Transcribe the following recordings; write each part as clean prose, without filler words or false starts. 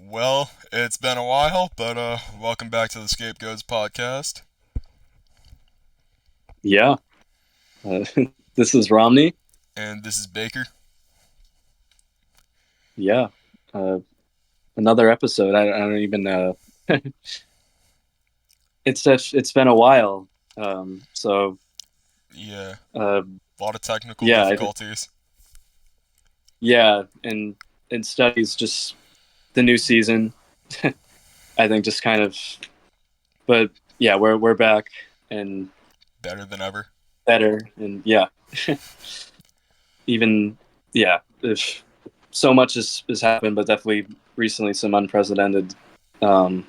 Well, it's been a while, but welcome back to the Scapegoats podcast. Yeah, uh, this is Romney. And this is Baker. Yeah, uh, another episode. I don't even. It's been a while. So Yeah, uh, a lot of technical yeah, difficulties. yeah, and studies just the new season. I think just kind of, but yeah, we're back and Better than ever. better and yeah, even yeah. If so much has happened, but definitely recently some unprecedented um,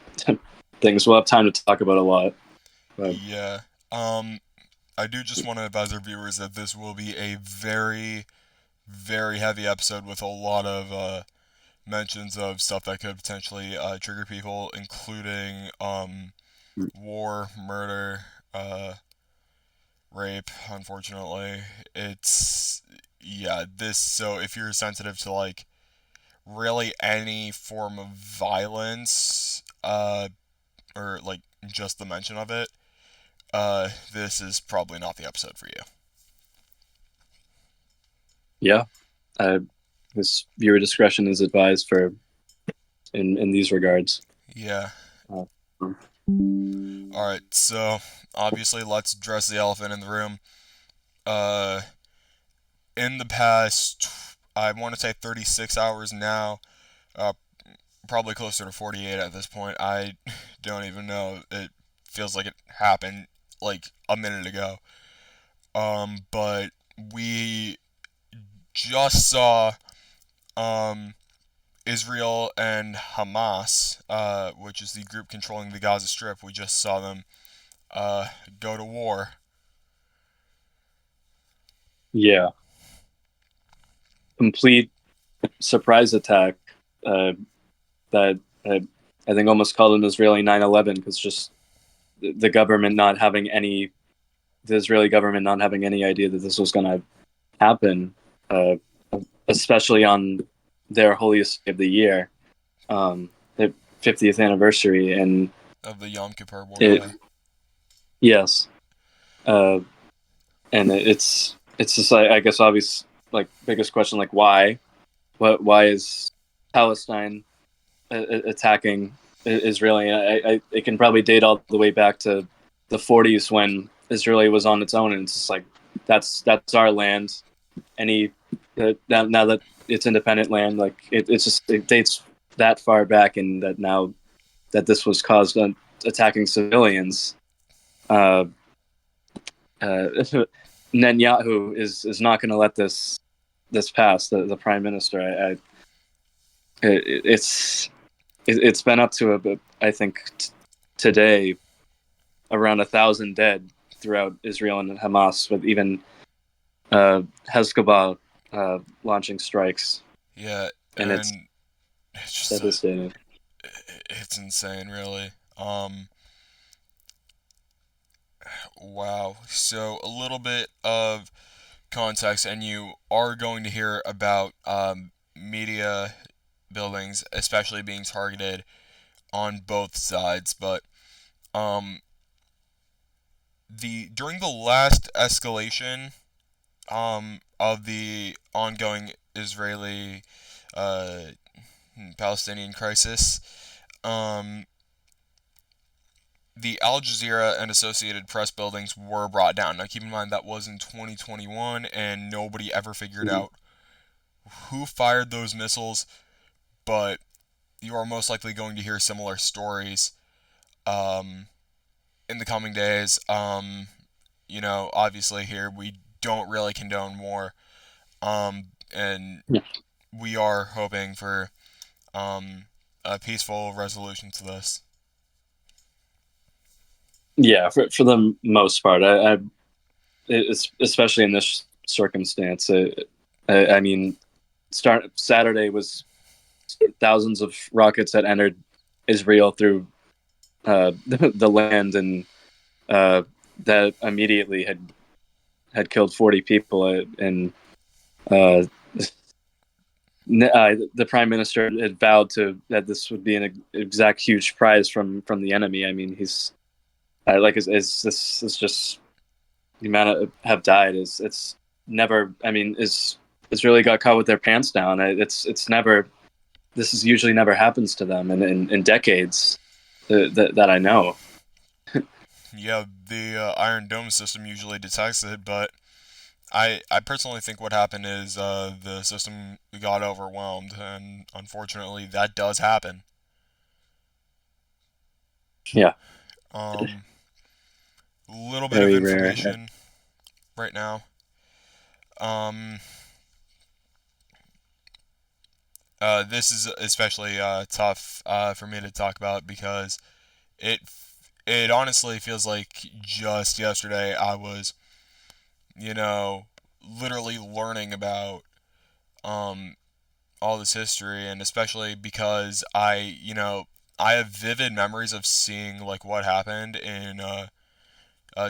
things. We'll have time to talk about a lot. But Yeah. Um, I do just want to advise our viewers that this will be a very, very heavy episode with a lot of mentions of stuff that could potentially trigger people, including war, murder, rape. Unfortunately, it's yeah. This so if you're sensitive to like really any form of violence, or like just the mention of it, this is probably not the episode for you. yeah, I this viewer discretion is advised for in these regards. Yeah. Uh, All right. So obviously, let's address the elephant in the room. Uh, in the past, I want to say 36 hours now. Uh, Probably closer to 48 at this point. I don't even know. It feels like it happened like a minute ago. But we just saw um, Israel and Hamas, which is the group controlling the Gaza Strip. We just saw them go to war. yeah, complete surprise attack uh, that I think almost called an Israeli 9/11 because just the government not having any the Israeli government not having any idea that this was going to happen, uh, especially on their holiest day of the year, the 50th anniversary, and Of the Yom Kippur War, it yeah. yes, uh, and it's just like I guess obvious like biggest question like why is Palestine attacking Israeli? It can probably date all the way back to the 40s when Israeli was on its own, and it's just like that's our land. Any now that it's independent land, like it's just it dates that far back, and that now that this was caused on attacking civilians. Uh, uh, Netanyahu is not going to let this pass. The prime minister, it's it's been up to I think today around 1,000 dead throughout Israel and Hamas, with even Hezbollah launching strikes, Yeah, and it's and it's just devastating. it's insane, really. Wow. So a little bit of context, and you are going to hear about media buildings, especially being targeted on both sides. But um, the during the last escalation of the ongoing Israeli uh, Palestinian crisis, um, the Al Jazeera and Associated Press buildings were brought down. Now, keep in mind that was in 2021, and nobody ever figured Mhm. out who fired those missiles. But you are most likely going to hear similar stories um, in the coming days. Obviously, here we don't really condone war, and we are hoping for um, a peaceful resolution to this. Yeah, for the most part, it's especially in this circumstance. I mean, start Saturday was thousands of rockets that entered Israel through the land, and uh, that immediately had killed 40 people, and uh, The prime minister had vowed to that this would be an exact huge prize from the enemy. I mean, he's like is this is just the amount of have died is it's never. I mean, is it's really got caught with their pants down. It's never. This is usually never happens to them in decades that I know. Yeah, the Iron Dome system usually detects it, but I personally think what happened is the system got overwhelmed, and unfortunately, that does happen. Yeah, Um, little bit of very rare. information right now. Um, this is especially tough for me to talk about because it it honestly feels like just yesterday I was, you know, literally learning about um, all this history, and especially because I have vivid memories of seeing like what happened in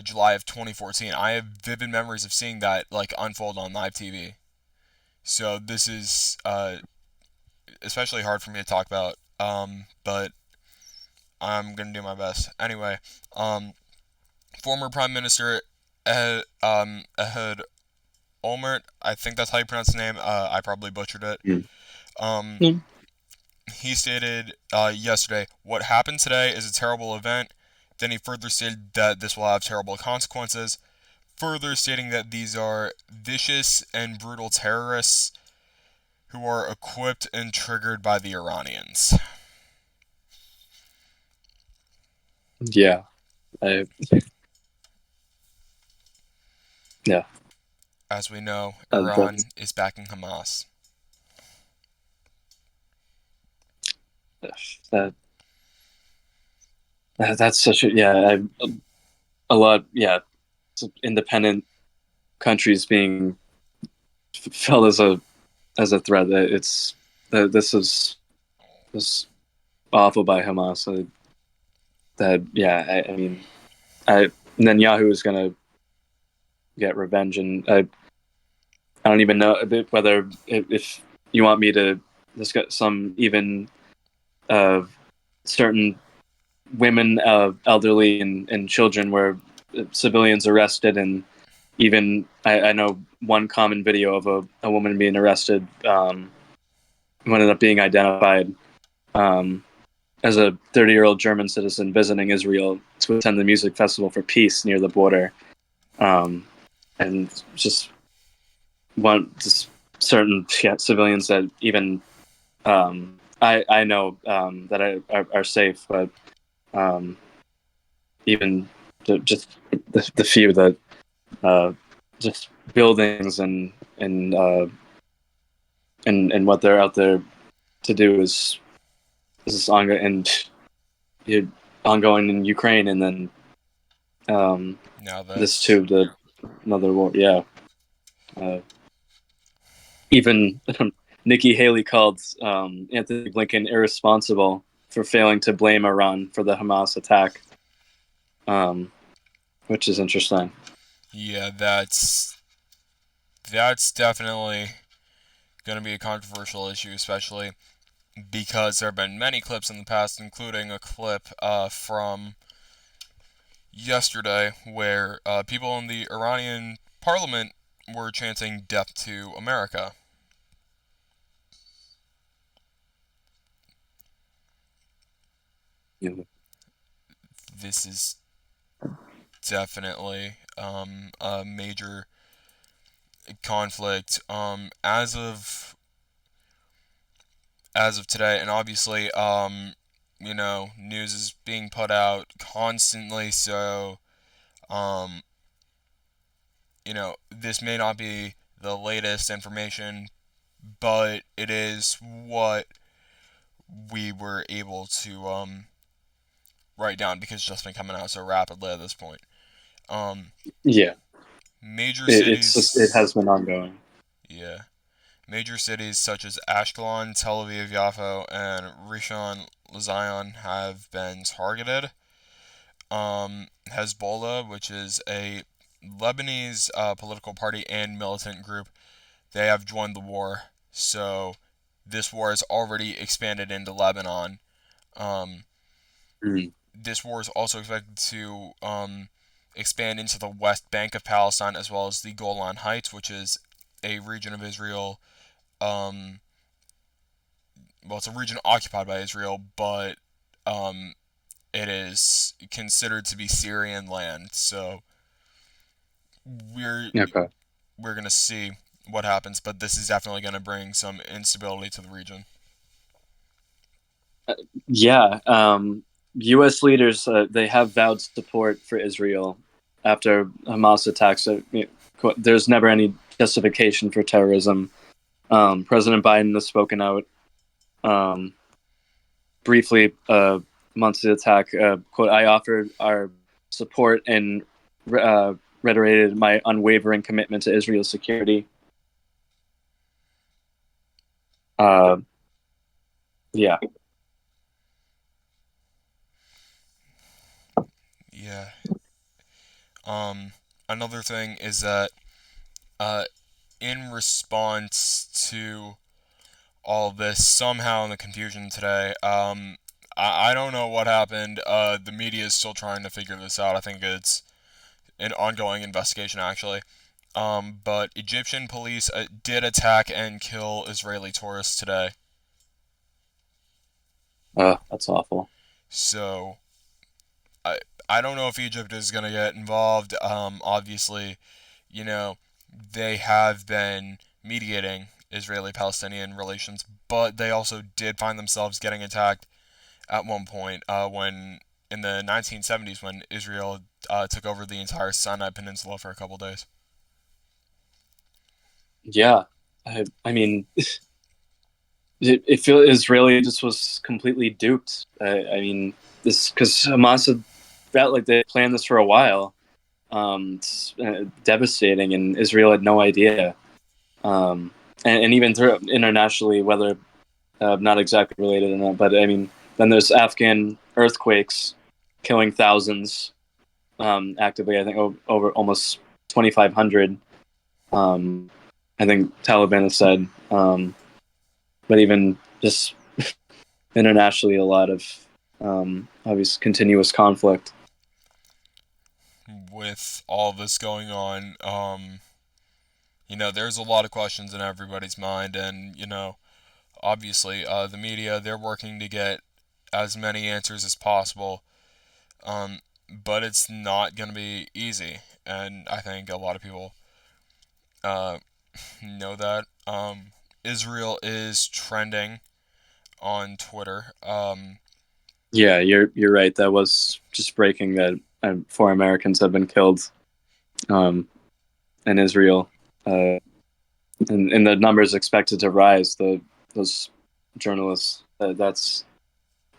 July of 2014. I have vivid memories of seeing that like unfold on live TV. So this is especially hard for me to talk about, but I'm gonna do my best. Anyway, um, former Prime Minister Ehud Olmert, I think that's how you pronounce his name. I probably butchered it. Mm. Um, Mm. he stated yesterday, "What happened today is a terrible event." Then he further stated that this will have terrible consequences, further stating that these are vicious and brutal terrorists who are equipped and triggered by the Iranians. Yeah, I, yeah. As we know, That's Iran is backing Hamas. that, that's such a yeah. A lot yeah. Independent countries being felt as a threat. It's this awful by Hamas. That yeah. I mean, I Netanyahu is gonna get revenge, and I don't even know whether if you want me to discuss some even uh, certain women, elderly, and children were civilians arrested, and even I know one common video of a woman being arrested who ended up being identified um, as a 30-year-old German citizen visiting Israel to attend the music festival for peace near the border, um, and just one just certain civilians that even I know that are safe, but um, even just the few that uh, just buildings and what they're out there to do is ongoing and you ongoing in Ukraine, and then Now this this, too, the another war. Yeah, uh, even Nikki Haley called Anthony Blinken irresponsible for failing to blame Iran for the Hamas attack, um, which is interesting. yeah, that's definitely going to be a controversial issue, especially because there have been many clips in the past, including a clip from yesterday where people in the Iranian parliament were chanting "Death to America." Yeah. This is definitely a major conflict as of today, and obviously, news is being put out constantly, so um, this may not be the latest information, but it is what we were able to write down because it's just been coming out so rapidly at this point. Um, Yeah, major it's just it cities, has been ongoing. yeah, major cities such as Ashkelon, Tel Aviv, Yafo, and Rishon LeZion have been targeted. Hezbollah, which is a Lebanese political party and militant group, they have joined the war. So this war has already expanded into Lebanon. Um, Mm. this war is also expected to expand into the West Bank of Palestine as well as the Golan Heights, which is a region of Israel. Um, well, it's a region occupied by Israel, but um, it is considered to be Syrian land. So we're Okay. we're gonna see what happens, but this is definitely gonna bring some instability to the region. Yeah. U.S. leaders they have vowed support for Israel after Hamas attacks. There's never any justification for terrorism. President Biden has spoken out um, briefly months of the attack. Quote: "I offered our support and reiterated my unwavering commitment to Israel's security." Uh, yeah, Yeah. Another thing is that uh, in response to all of this, somehow in the confusion today, I don't know what happened. The media is still trying to figure this out. I think it's an ongoing investigation, actually. But Egyptian police did attack and kill Israeli tourists today. that's awful. So I I don't know if Egypt is gonna get involved. Obviously, you know, they have been mediating Israeli-Palestinian relations, but they also did find themselves getting attacked at one point when in the 1970s when Israel took over the entire Sinai Peninsula for a couple days. Yeah, I mean, it feels Israeli just was completely duped. I mean, this because Hamas had felt like they planned this for a while. It's devastating, and Israel had no idea. Um, and even through internationally, whether not exactly related or not, but I mean, then there's Afghan earthquakes killing thousands actively. I think over almost 2,500. Um, I think Taliban has said, but even just internationally, a lot of obvious continuous conflict. With all this going on, there's a lot of questions in everybody's mind, and obviously, the media they're working to get as many answers as possible. Um, but it's not gonna be easy, and I think a lot of people uh, know that. Israel is trending on Twitter. Yeah, you're right. That was just breaking that 4 Americans have been killed um, in Israel, uh, and the numbers expected to rise. Those journalists, that's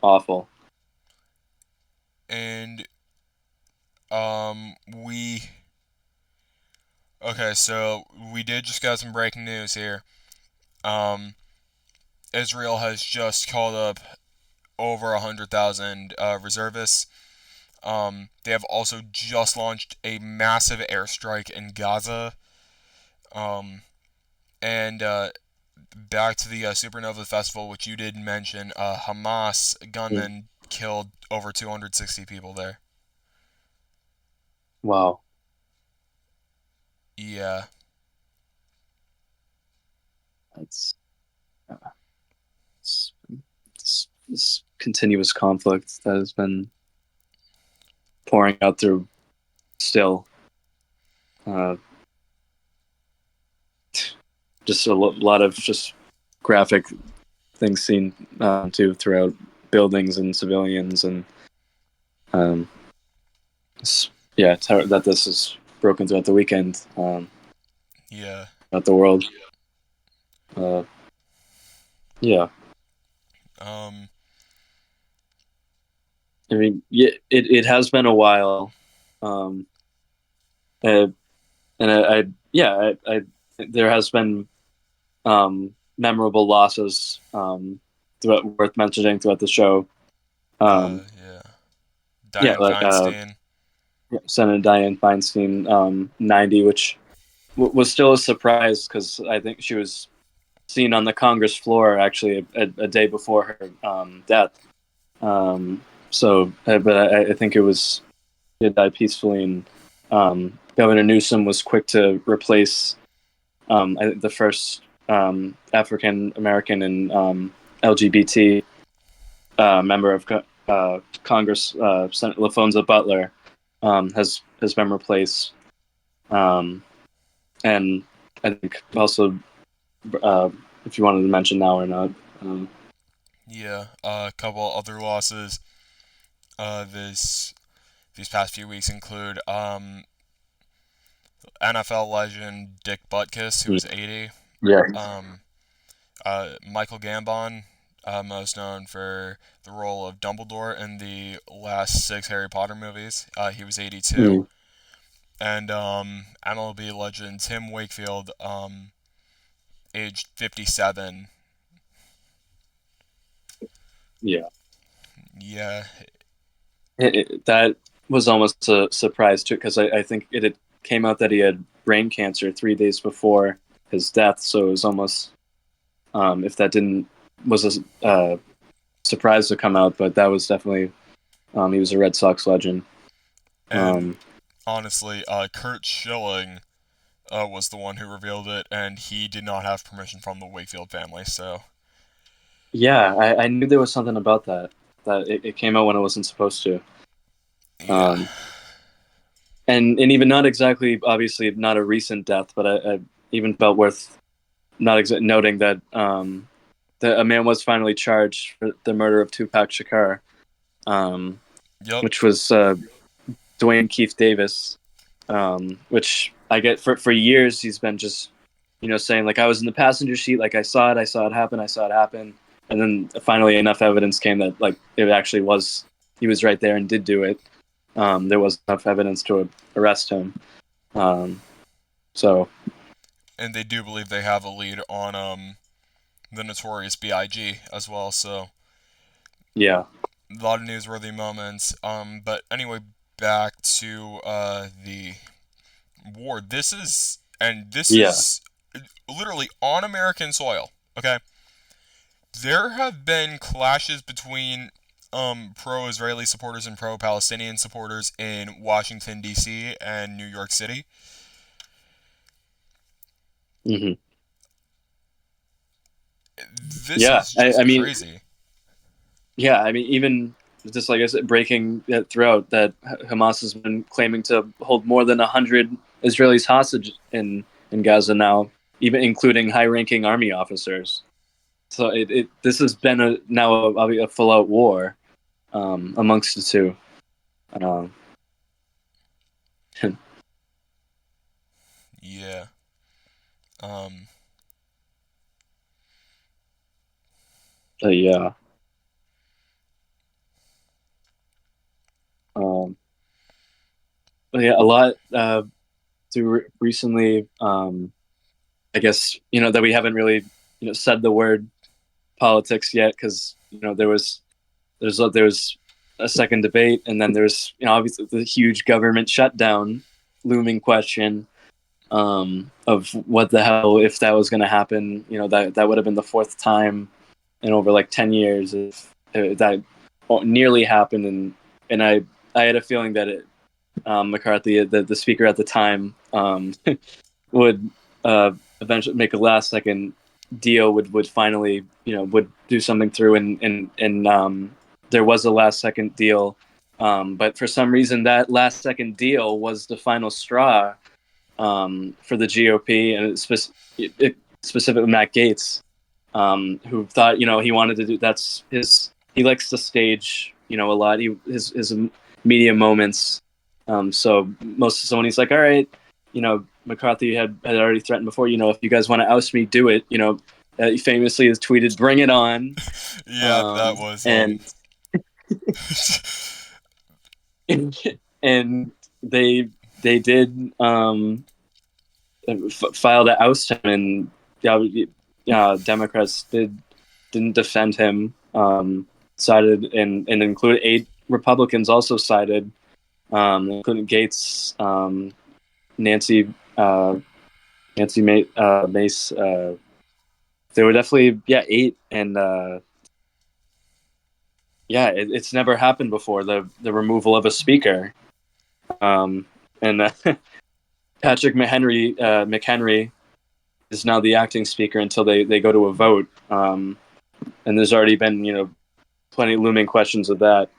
awful. and we okay, so we did just got some breaking news here. Um, Israel has just called up over 100,000 reservists. They have also just launched a massive airstrike in Gaza. Um, and back to the Supernova Festival, which you did mention, Hamas gunmen killed over 260 people there. Wow, Yeah, that's it's, it's continuous conflict that has been pouring out through still. Uh, just a lot of just graphic things seen too throughout buildings and civilians and um, yeah, that this is broken throughout the weekend yeah. throughout the world. Uh, yeah, Um, I mean, yeah, it has been a while, um, uh, and yeah, there has been memorable losses worth mentioning throughout the show. Um, yeah. yeah, Diane like Feinstein. Senator Dianne Feinstein, 90, which was still a surprise because I think she was seen on the Congress floor actually a day before her death. But I think it was he died peacefully, and Governor Newsom was quick to replace the first African American and LGBT member of Congress, Senator LaFonza Butler, has been replaced, and I think also if you wanted to mention now or not. Yeah, a couple other losses these past few weeks include NFL legend Dick Butkus, who was 80. Yeah. Um, Michael Gambon, most known for the role of Dumbledore in the last 6 Harry Potter movies. He was 82. Mm. And MLB legend Tim Wakefield, aged 57. Yeah. Yeah, That was almost a surprise too, because I think it had came out that he had brain cancer 3 days before his death. So it was almost if that didn't was a surprise to come out, but that was definitely he was a Red Sox legend. and Um, honestly, Kurt Schilling was the one who revealed it, and he did not have permission from the Wakefield family. So yeah, I knew there was something about that it came out when it wasn't supposed to. yeah, Um, and even not exactly obviously not a recent death, but I even felt worth noting that a man was finally charged for the murder of Tupac Shakur, um, yep, which was Dwayne Keith Davis, which I get for years he's been just saying like I was in the passenger seat, like I saw it happen, and then finally enough evidence came that like it actually was he was right there and did do it. There was enough evidence to arrest him. Um, so and they do believe they have a lead on the notorious B.I.G. as well. So yeah, a lot of newsworthy moments. But anyway, back to the war. This yeah, is literally on American soil. Okay, there have been clashes between pro-Israeli supporters and pro-Palestinian supporters in Washington D.C. and New York City. hmm This yeah. is just I mean, crazy. yeah, I mean, even just like I said, breaking throughout that Hamas has been claiming to hold more than 100 Israelis hostage in Gaza now, even including high-ranking army officers. So this has been a full-out war amongst the two. Um, Yeah. Um. yeah, um, yeah, a lot through recently. I guess that we haven't really said the word politics yet because there was a second debate, and then there's obviously the huge government shutdown looming question of what the hell if that was going to happen. That would have been the fourth time in over like 10 years if that nearly happened, and I had a feeling that McCarthy, the speaker at the time, would uh, eventually make a last second deal, would finally would do something through, and there was a last second deal, but for some reason that last second deal was the final straw for the GOP, and specifically Matt Gaetz, who thought he wanted to do he likes to stage a lot his media moments, so when he's like, all right, McCarthy had already threatened before, if you guys want to oust me, do it, he famously has tweeted, bring it on. Yeah, that was And and they did filed to oust him, and Democrats didn't defend him. Sided and include 8 Republicans also sided, including Gates, Nancy Nancy Mace, they were definitely 8, and it's never happened before, the removal of a speaker. And Patrick McHenry is now the acting speaker until they go to a vote. And there's already been plenty looming questions of that.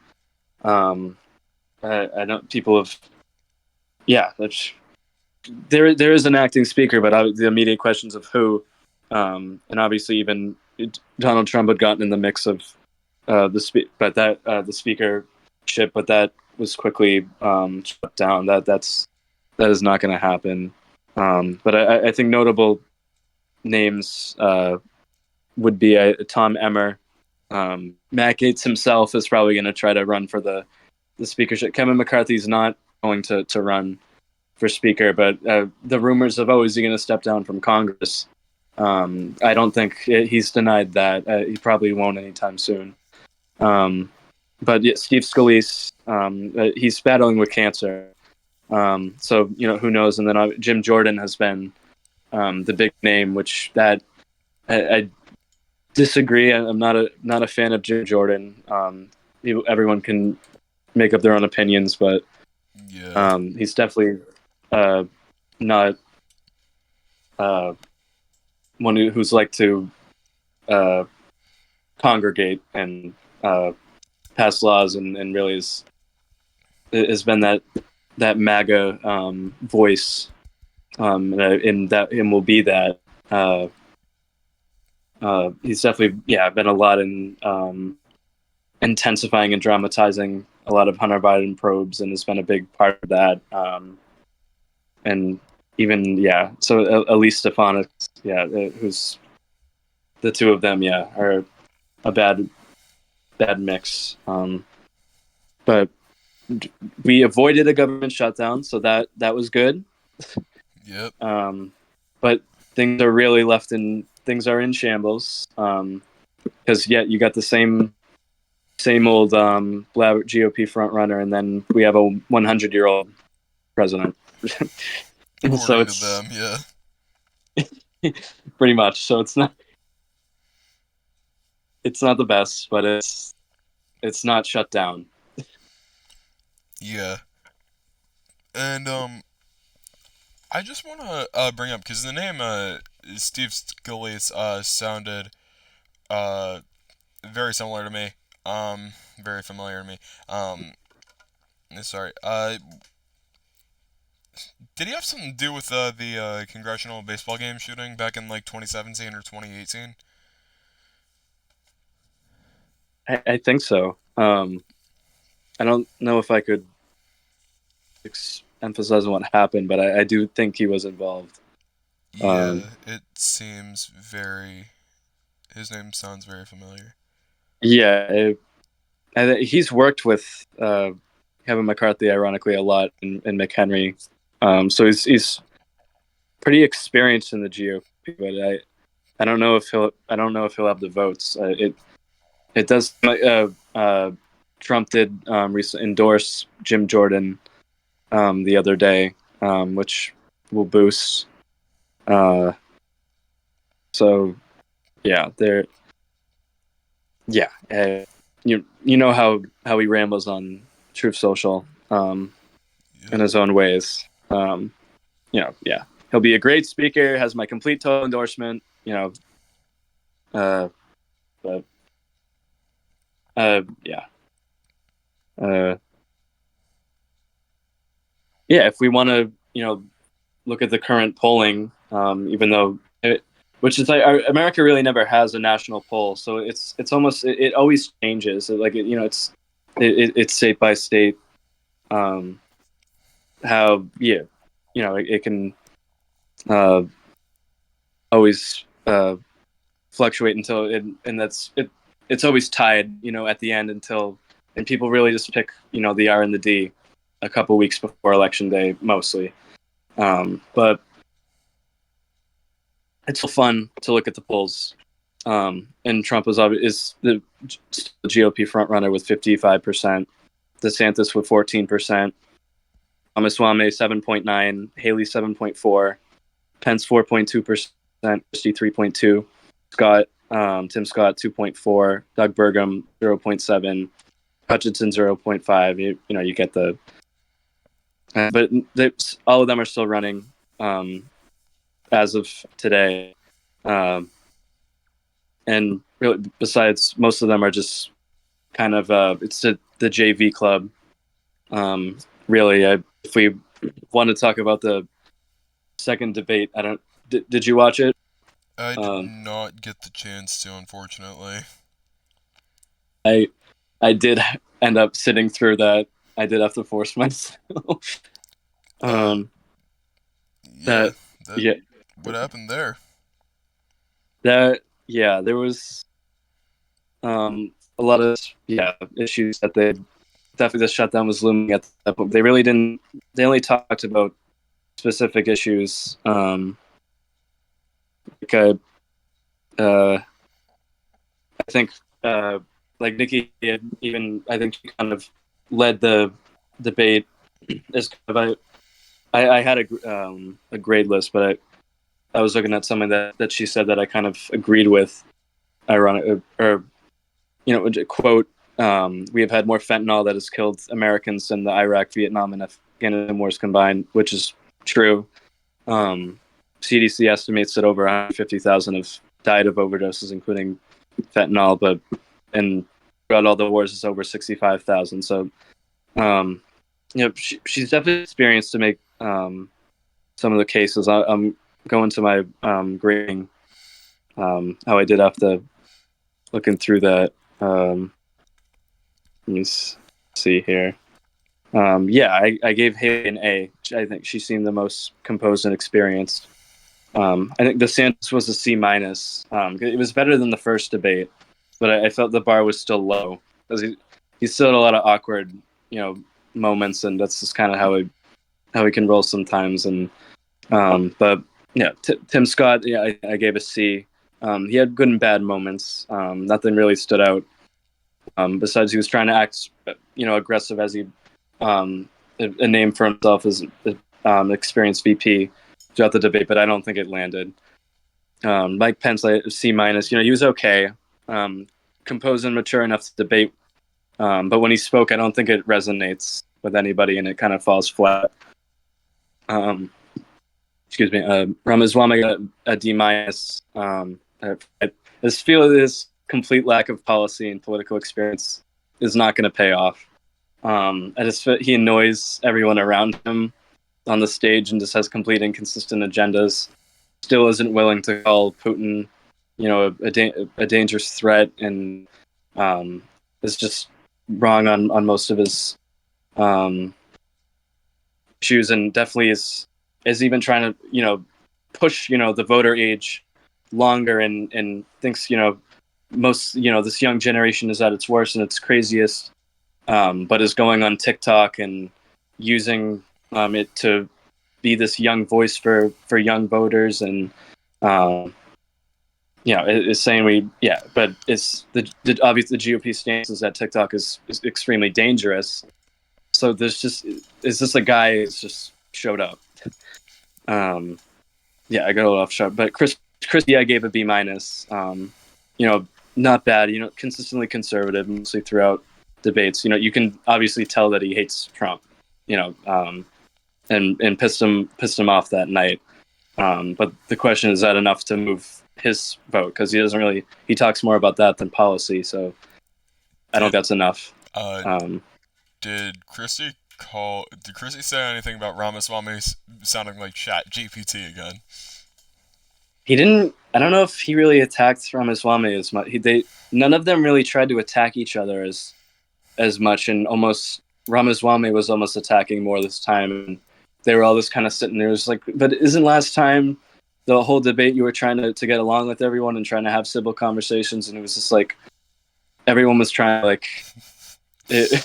I know people have there is an acting speaker, but the immediate questions of who, and obviously even Donald Trump had gotten in the mix of the speakership, but that was quickly shut down. That is not going to happen. But I think notable names would be Tom Emmer. Matt Gaetz himself is probably going to try to run for the speakership. Kevin McCarthy's not going to run for speaker, but the rumors of, is he going to step down from Congress? I don't think he's denied that. He probably won't anytime soon. But yeah, Steve Scalise, he's battling with cancer. So who knows? And then Jim Jordan has been the big name, which that I disagree. I'm not a fan of Jim Jordan. Everyone can make up their own opinions, but he's definitely not one who's like to congregate and pass laws, and really has been that MAGA voice, and will be that. He's definitely been a lot in intensifying and dramatizing a lot of Hunter Biden probes, and has been a big part of that. And even so Elise Stefanik, who's the two of them, are a bad mix. But we avoided a government shutdown, so that was good. Yep. But things are really things are in shambles. Because you got the same old GOP frontrunner, and then we have a 100-year-old president. So According to them, yeah. Pretty much. So it's not the best, but it's not shut down. Yeah. And I just want to bring up, because the name Steve Scalise sounded very similar to me. Very familiar to me. Sorry. Did he have something to do with the congressional baseball game shooting back in like 2017 or 2018? I think so. I don't know if I could emphasize on what happened, but I do think he was involved. Yeah, it seems very. His name sounds very familiar. Yeah, he's worked with Kevin McCarthy, ironically, a lot, and McHenry. So he's pretty experienced in the GOP, but I don't know if he'll have the votes. It does. Trump did recently endorse Jim Jordan the other day, which will boost. So there. Yeah, you know how he rambles on Truth Social, in Yep. his own ways. He'll be a great speaker. Has my complete total endorsement. But if we want to, look at the current polling, even though which is like America really never has a national poll, so it's almost it always changes. It's state by state. How it can always fluctuate until and that's it. It's always tied, at the end and people really just pick, the R and the D a couple weeks before election day mostly. But it's still fun to look at the polls. And Trump is the GOP frontrunner with 55%, DeSantis with 14%, Ramaswamy 7.9%, Haley 7.4%, Pence 4.2%, Christie 3.2%. Tim Scott 2.4, Doug Burgum 0.7, Hutchinson 0.5. You get the, but all of them are still running as of today, and really, besides, most of them are just kind of it's the JV club. Really, if we want to talk about the second debate, I don't. Did you watch it? I did not get the chance to, unfortunately. I did end up sitting through that. I did have to force myself. Uh, um, yeah, that that. yeah What happened there? that yeah there was a lot of issues that they definitely, the shutdown was looming at that point. They really didn't. They only talked about specific issues. Like I think like Nikki had even, I think she kind of led the debate as kind of I had a grade list, but I was looking at something that she said that I kind of agreed with. Ironic, or quote, we have had more fentanyl that has killed Americans than the Iraq, Vietnam, and Afghanistan wars combined, which is true. CDC estimates that over 150,000 have died of overdoses, including fentanyl, but and throughout all the wars, it's over 65,000. So, she's definitely experienced to make some of the cases. I'm going to my grading, how I did after looking through that. Let me see here. I gave Haley an A. I think she seemed the most composed and experienced. I think DeSantis was a C minus. It was better than the first debate, but I felt the bar was still low because he still had a lot of awkward, moments, and that's just kind of how he can roll sometimes. And but yeah, Tim Scott, yeah, I gave a C. He had good and bad moments. Nothing really stood out. Besides, he was trying to act, aggressive as he, a name for himself as experienced VP throughout the debate, but I don't think it landed. Mike Pence, C minus. He was okay, composed and mature enough to debate, but when he spoke, I don't think it resonates with anybody, and it kind of falls flat. Excuse me. Ramaswamy got a D minus. I just feel this complete lack of policy and political experience is not going to pay off. I just feel he annoys everyone around him on the stage and just has complete inconsistent agendas. Still isn't willing to call Putin, a dangerous threat, and is just wrong on most of his issues, and definitely is even trying to push the voter age longer, and thinks most this young generation is at its worst and its craziest, but is going on TikTok and using it to be this young voice for young voters, and it's saying but it's obviously the GOP stance is that TikTok is extremely dangerous. So there's is this a guy who's just showed up? I got a little off sharp, but Christie I gave a B minus. Not bad. Consistently conservative, mostly throughout debates. You can obviously tell that he hates Trump. And pissed him off that night. But the question is that enough to move his vote? Because he talks more about that than policy. So I don't think that's enough. Did Christie say anything about Ramaswamy sounding like Chat GPT again? He didn't. I don't know if he really attacked Ramaswamy as much. None of them really tried to attack each other as much, and almost Ramaswamy was almost attacking more this time. And they were all just kind of sitting there. It was like, but isn't last time the whole debate you were trying to get along with everyone and trying to have civil conversations, and it was just like everyone was trying to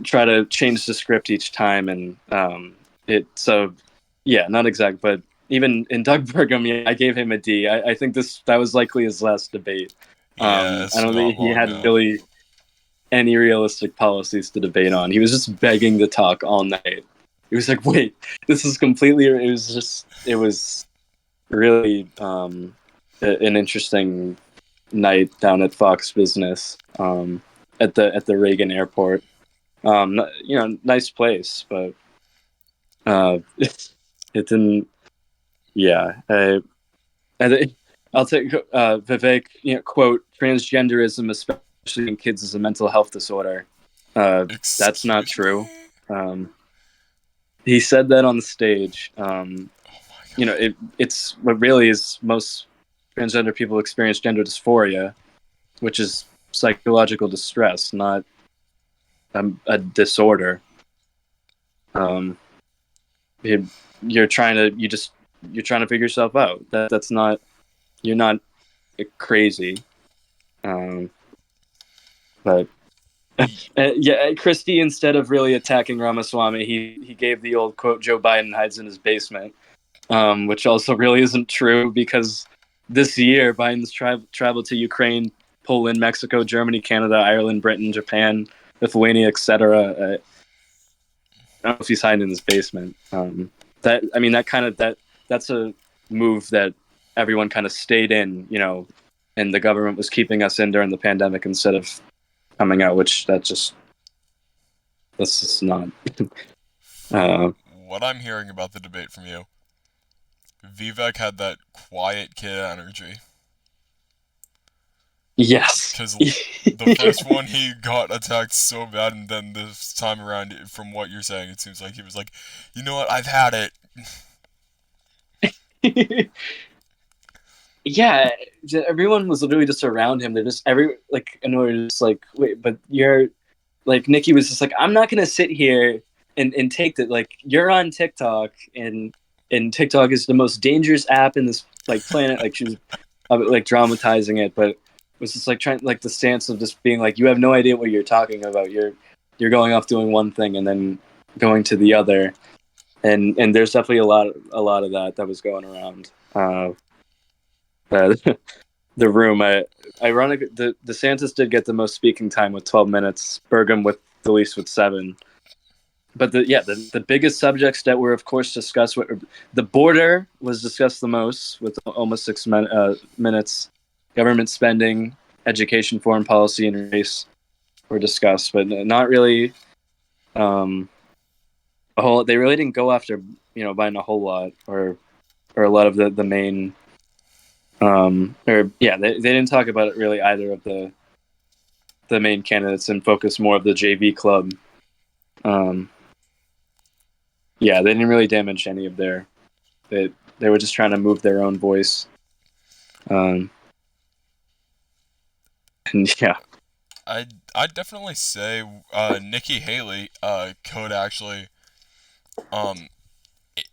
try to change the script each time, and not exact, but even in Doug Burgum, I gave him a D. I think that was likely his last debate. Yeah, I it's don't not think he long had now. really any realistic policies to debate on. He was just begging to talk all night. He was like, wait, this is completely, it was really an interesting night down at Fox Business at the Reagan Airport. Nice place, but it didn't. Yeah, I'll take Vivek. Quote: transgenderism, especially in kids, is a mental health disorder. That's not Excuse true. me? Um, he said that on the stage. Oh my god. It's what really is most transgender people experience gender dysphoria, which is psychological distress, not a disorder. Um, you, you're trying to figure yourself out. That's not you're not crazy. Um, but yeah, Christie, instead of really attacking Ramaswamy, he gave the old quote: "Joe Biden hides in his basement," which also really isn't true because this year Biden's traveled to Ukraine, Poland, Mexico, Germany, Canada, Ireland, Britain, Japan, Lithuania, etc. I don't know if he's hiding in his basement. That's a move that everyone kind of stayed in, and the government was keeping us in during the pandemic instead of coming out, which that's just not. From Uh, what I'm hearing about the debate from you, Vivek had that quiet kid energy. yes. Because the first one he got attacked so bad, and then this time around, from what you're saying, it seems like he was like, you know what, I've had it. Yeah, everyone was literally just around him. They're just and we were just like, wait, but you're like Nikki was just like, I'm not gonna sit here and take that. Like you're on TikTok and TikTok is the most dangerous app in this like planet. Like she was like dramatizing it, but it was just like trying like the stance of just being like, you have no idea what you're talking about. You're going off doing one thing and then going to the other, and there's definitely a lot of that was going around. Uh, the room. Ironic, the DeSantis did get the most speaking time with 12 minutes. Burgum with the least with 7. But the biggest subjects that were, of course, discussed. The border was discussed the most with almost 6 minutes. Government spending, education, foreign policy, and race were discussed, but not really a whole. They really didn't go after Biden a whole lot, or a lot of the main. They didn't talk about it really either of the main candidates and focus more of the JV club. Um, yeah, they didn't really damage any of their. They were just trying to move their own voice. Um, and yeah, I'd definitely say Nikki Haley could actually um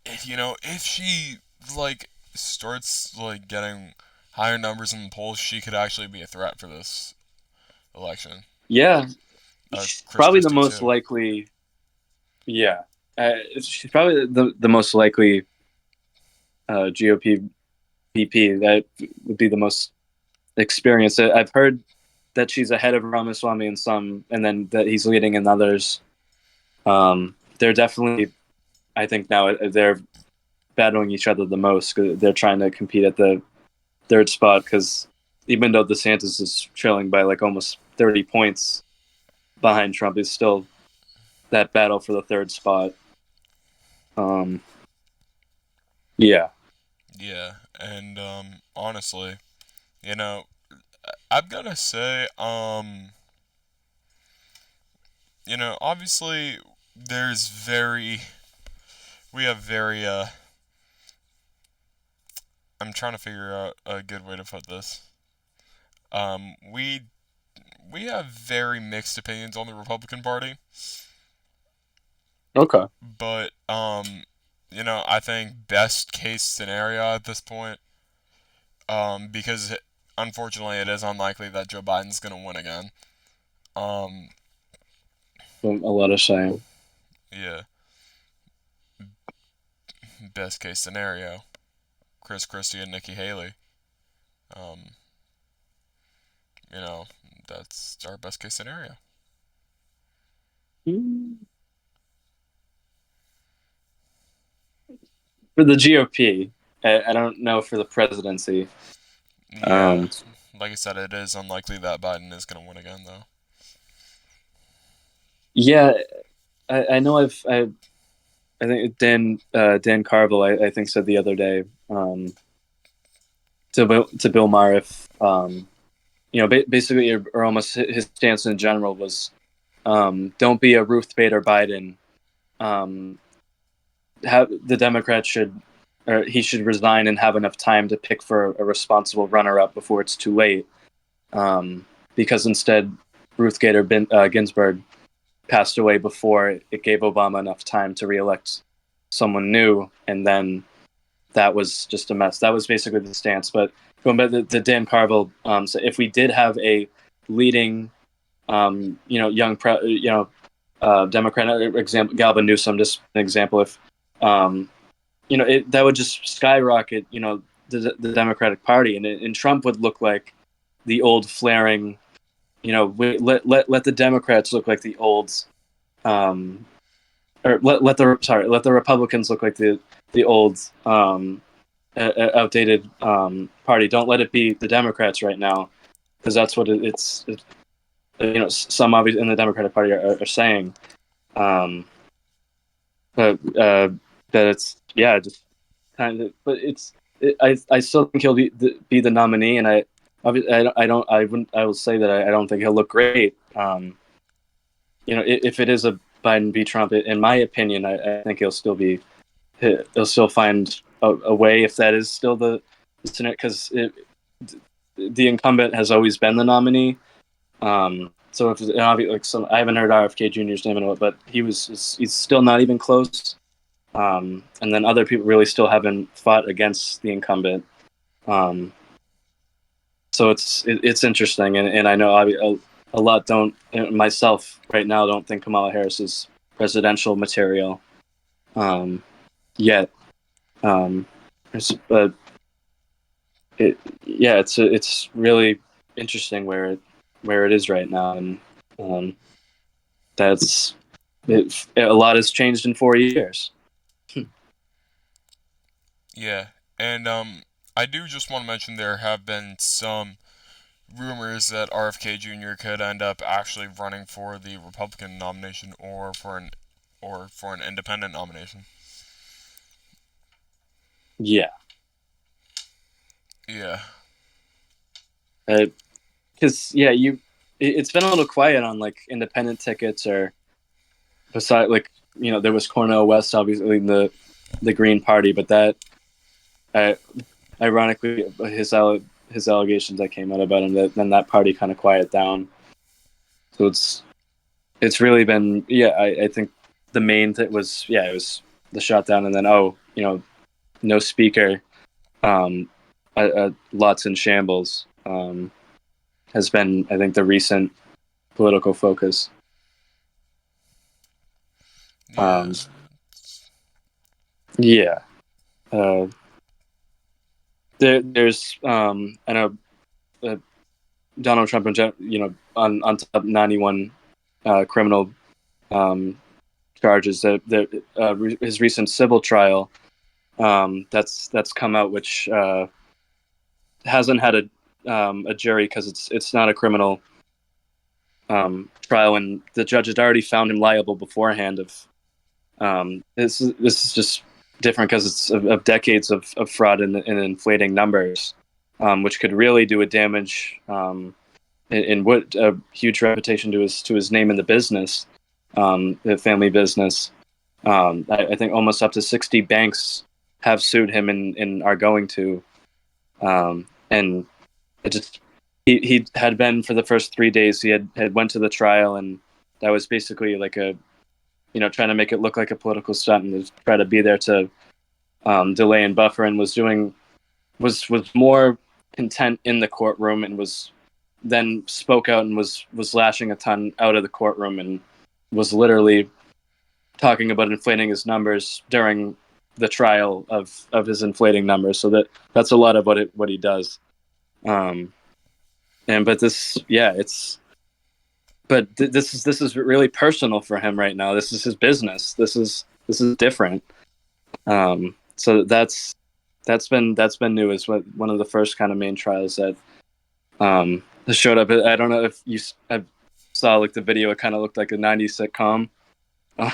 if she like starts like getting higher numbers in the polls, she could actually be a threat for this election. yeah, Chris probably the Christie most too. likely. Yeah, she's probably the most likely GOP VP that would be the most experienced. I've heard that she's ahead of Ramaswamy in some, and then that he's leading in others. They're definitely, I think now they're battling each other the most. They're trying to compete at the third spot because even though DeSantis is trailing by like almost 30 points behind Trump, is still that battle for the third spot. Um, yeah. Yeah, and honestly, you know, I'm gonna say obviously there's very we have very I'm trying to figure out a good way to put this. We have very mixed opinions on the Republican Party, Okay. but I think best case scenario at this point, because unfortunately it is unlikely that Joe Biden's gonna win again. Um, A lot of shame. yeah, best case scenario, Chris Christie and Nikki Haley. Um, you know, that's our best case scenario. For the GOP, I don't know for the presidency. Yeah, like I said, it is unlikely that Biden is going to win again, though. Yeah, I know I think Dan Carville I think said the other day to Bill Maher if basically or almost his stance in general was don't be a Ruth Bader Biden. Um, have the Democrats should or he should resign and have enough time to pick for a responsible runner up before it's too late. Because instead Ruth Bader Ginsburg passed away before it gave Obama enough time to reelect someone new, and then that was just a mess. That was basically the stance. But going back to Dan Carville, so if we did have a leading, young, Democrat, example, Galvin Newsom, just an example, if, that would just skyrocket, the Democratic Party, and Trump would look like the old flaring, let the Democrats look like the old, um, or let the Republicans look like the old outdated party. Don't let it be the Democrats right now, because that's what some obviously in the Democratic Party are saying. Um, but that it's just kind of, but I still think he'll be the nominee, and I wouldn't I will say that I don't think he'll look great. If it is a Biden v Trump, in my opinion, I think he'll still find a way if that is still the Senate, because the incumbent has always been the nominee. So if like I haven't heard RFK Jr.'s name in a while, but he's still not even close. And then other people really still haven't fought against the incumbent. Um, so it's interesting, and I know a lot don't myself right now don't think Kamala Harris is presidential material yet. Um, but it's really interesting where it is right now, and um, that's a lot has changed in 4 years. Yeah, and I do just want to mention there have been some rumors that RFK Jr. could end up actually running for the Republican nomination or for an independent nomination. Yeah, Yeah. because it's been a little quiet on like independent tickets, or beside like there was Cornel West obviously in the Green Party, but that uh, ironically his allegations that came out about him, that then that party kind of quieted down. So it's really been I think the main thing was it was the shutdown, and then no speaker, lots in shambles, has been I think the recent political focus. Yeah. Um, yeah, uh, there's I know uh, Donald Trump and on top 91 criminal um, charges, that his recent civil trial that's come out, which hasn't had a jury because it's not a criminal trial, and the judge had already found him liable beforehand. This is just different because it's of decades of fraud and inflating numbers, which could really do a damage, and what a huge reputation to his name in the business, the family business. I think almost up to 60 banks have sued him and are going to. And it just he had been for the first 3 days. He had went to the trial, and that was basically like a trying to make it look like a political stunt and to try to be there to delay and buffer, and was more content in the courtroom, and was then spoke out and was lashing a ton out of the courtroom, and was literally talking about inflating his numbers during the trial of his inflating numbers. So that's a lot of what he does. Um, and but this, it's this is really personal for him right now. This is his business. This is different. So That's been new. Is one of the first kind of main trials that showed up. I don't know if I saw like the video. It kind of looked like a '90s sitcom I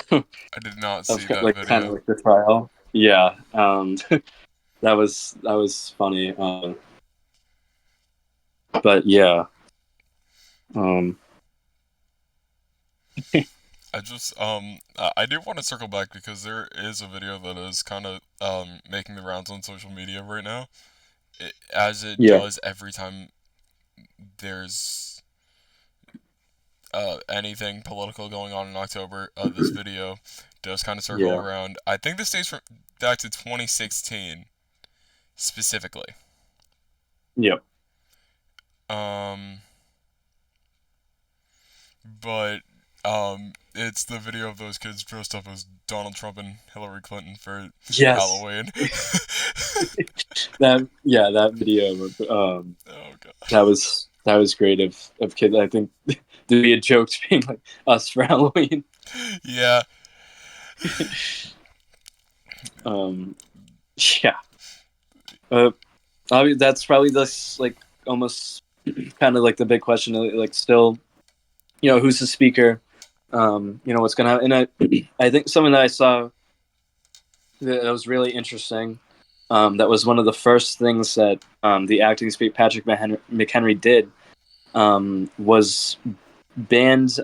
did not of see that like kind of video. like the trial. Yeah, that was funny. But yeah, um, I do want to circle back because there is a video that is kind of making the rounds on social media right now, as it yeah, does every time there's anything political going on in October. This video does kind of circle yeah, around. I think this dates from back to 2016 specifically. yeah. Um, but it's the video of those kids dressed up as Donald Trump and Hillary Clinton for Yes, Halloween. that video. Oh god. That was great of kids. I think we had joked being like us for Halloween. Yeah. Um, yeah. I mean, that's probably this like almost kind of like the big question. Like, still, who's the speaker? What's gonna happen? And I think something that I saw that was really interesting. That was one of the first things that the acting speaker Patrick McHenry did was banned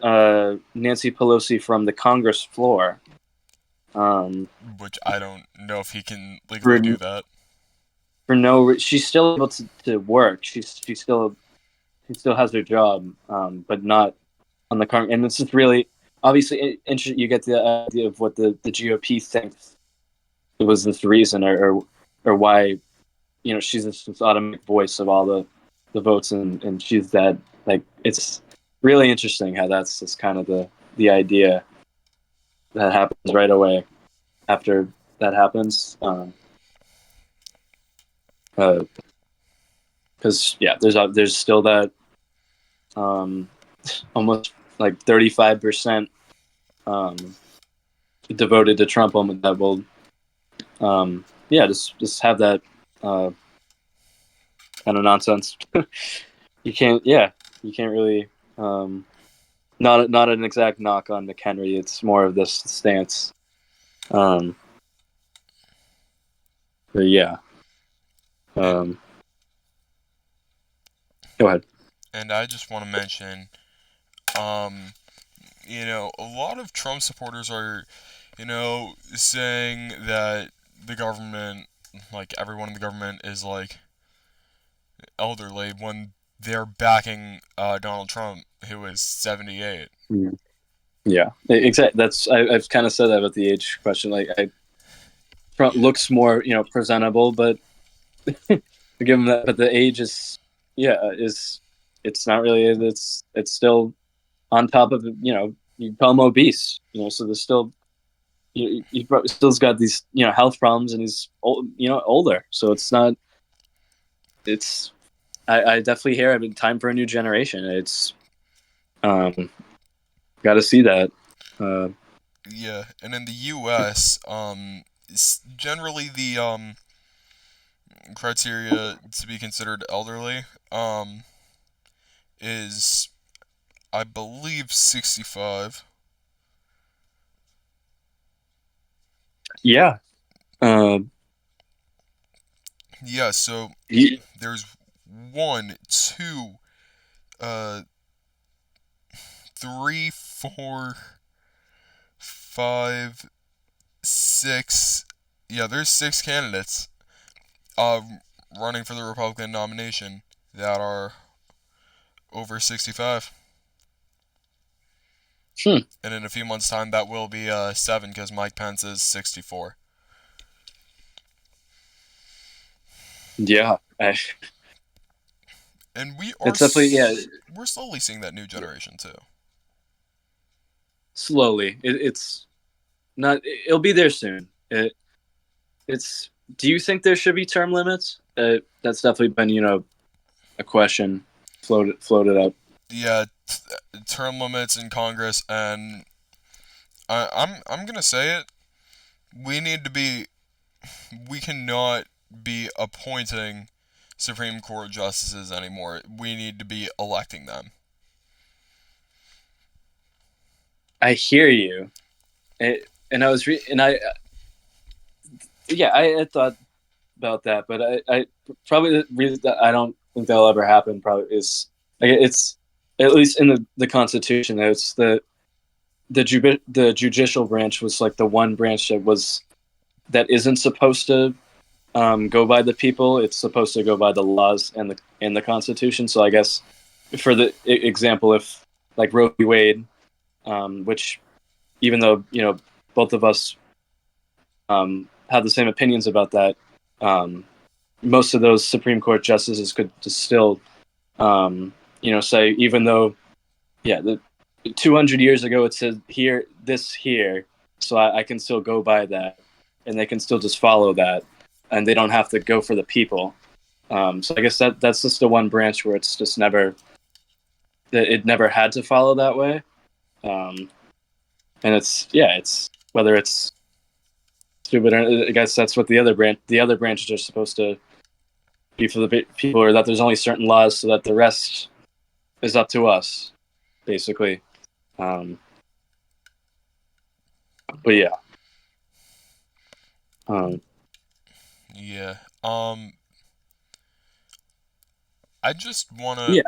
Nancy Pelosi from the Congress floor. Which I don't know if he can legally For do that. she's still able to work. She still has her job, but not on the Congress. And this is really obviously interesting. You get the idea of what the GOP thinks it was this reason, or why she's this automatic voice of all the votes, and she's that like it's really interesting how that's just kind of the idea that happens right away after that happens. Because yeah, there's still that um, almost like 35% devoted to Trump that will yeah just have that kind of nonsense. You can't really not an exact knock on McHenry. It's more of this stance. Um, but yeah, And um, go ahead. and I just want to mention, um, a lot of Trump supporters are, saying that the government, like everyone in the government, is like elderly when they're backing Donald Trump, who is 78. Mm. Yeah, exactly. I've kind of said that about the age question. Like, Trump looks more presentable, but give him that. But the age is it's not really. It's still on top of you call him obese. So there's still he still's got these health problems, and he's older. So it's not. It's I definitely hear. I mean, time for a new generation. It's um got to see that. Uh, Yeah, and in the U.S., generally the criteria to be considered elderly is, I believe, 65. yeah. Uh, Yeah, so he, there's one, two, uh, three, four, five, six. Yeah, there's six candidates uh, running for the Republican nomination that are over 65. hmm, And in a few months' time, that will be seven because Mike Pence is 64. yeah. And It's definitely we're slowly seeing that new generation too. slowly. It's not. It'll be there soon. It's. Do you think there should be term limits? That's definitely been a question floated up. Yeah, term limits in Congress, and I'm gonna say it. We need to be. We cannot be appointing Supreme Court justices anymore. We need to be electing them. I hear you. And I was and I yeah, I thought about that, but I probably the reason that I don't think that'll ever happen probably is like it's at least in the Constitution. It's the judicial branch was like the one branch that isn't supposed to go by the people. It's supposed to go by the laws and the Constitution. So I guess for the example, if like Roe v. Wade, which even though both of us have the same opinions about that, most of those Supreme Court justices could just still say even though the 200 years ago it said here, so I can still go by that, and they can still just follow that, and they don't have to go for the people. So I guess that's just the one branch where it's just never it never had to follow that way. um, and it's whether it's stupid or I guess that's what the other branches are supposed to be for the people, or that there's only certain laws so that the rest is up to us, basically. um, but yeah. um, Yeah. I just wanna yeah.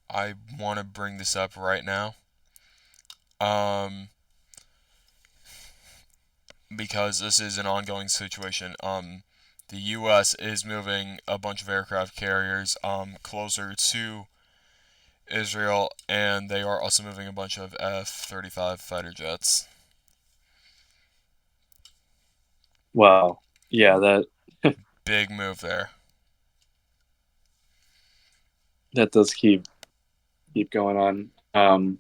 I wanna bring this up right now. Um, because this is an ongoing situation. The U.S. is moving a bunch of aircraft carriers closer to Israel, and they are also moving a bunch of F-35 fighter jets. Wow. Yeah, Big move there. that does keep going on.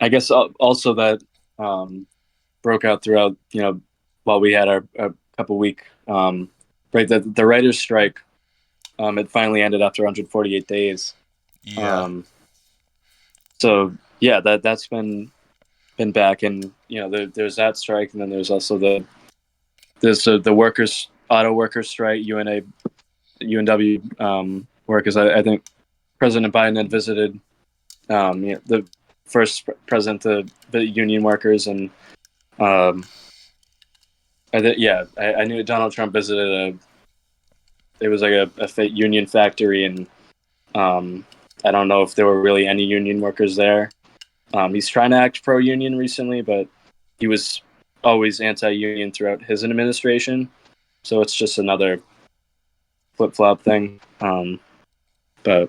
I guess also that broke out throughout, while we had our couple week break. The writers' strike, it finally ended after 148 days. Yeah, Um, so yeah, that's been back, and there's that strike, and then there's also the workers auto workers strike, UNW workers. I think President Biden had visited the first president of the union workers, and um, I knew Donald Trump visited it was like a union factory, and I don't know if there were really any union workers there. He's trying to act pro-union recently, but he was always anti-union throughout his administration. So it's just another flip-flop thing. But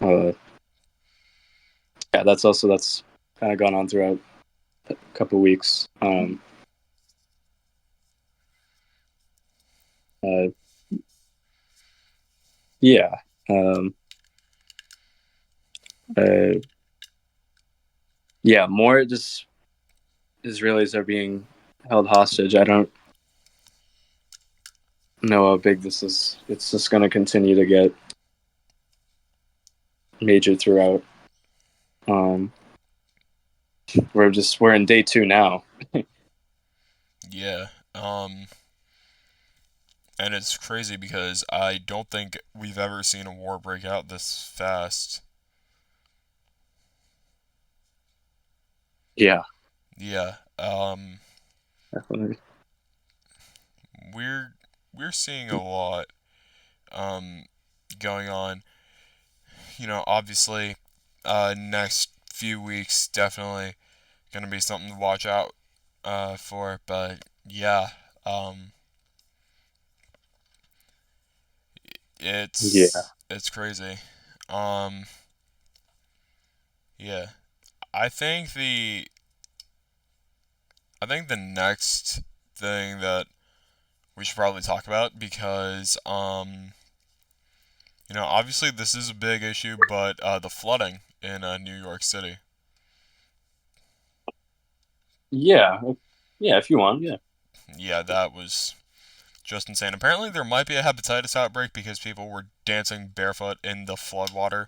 uh, yeah, that's kind of gone on throughout a couple weeks. Uh, yeah. Um, uh, yeah. More just Israelis are being held hostage. I don't know how big this is. It's just going to continue to get major throughout. Um, we're in day two now. yeah. And it's crazy because I don't think we've ever seen a war break out this fast. Yeah, Yeah. definitely. We're we're seeing a lot um going on. Obviously, next few weeks definitely gonna be something to watch out for. But yeah, um, Yeah, it's crazy. Um, yeah, I think the I think the next thing that we should probably talk about because obviously this is a big issue, but the flooding in New York City. yeah, yeah. If you want, yeah. Yeah, that was just insane. Apparently, there might be a hepatitis outbreak because people were dancing barefoot in the floodwater.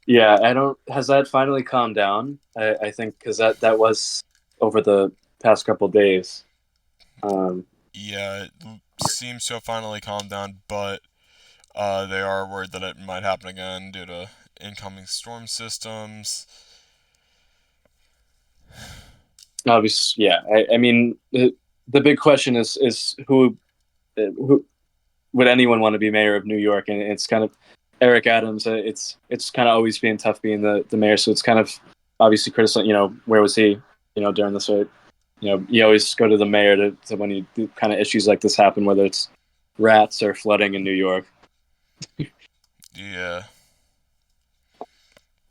Yeah, I don't. Has that finally calmed down? I think because that was over past couple days. Um, Yeah, it seems to have finally calmed down, but they are worried that it might happen again due to incoming storm systems. Obviously, yeah. I mean, the big question is who would anyone want to be mayor of New York? And it's kind of Eric Adams. It's kind of always been tough being the mayor. So it's kind of obviously critical. You know, where was he? You know, during this, you know, you always go to the mayor to when you kind of issues like this happen, whether it's rats or flooding in New York. Yeah,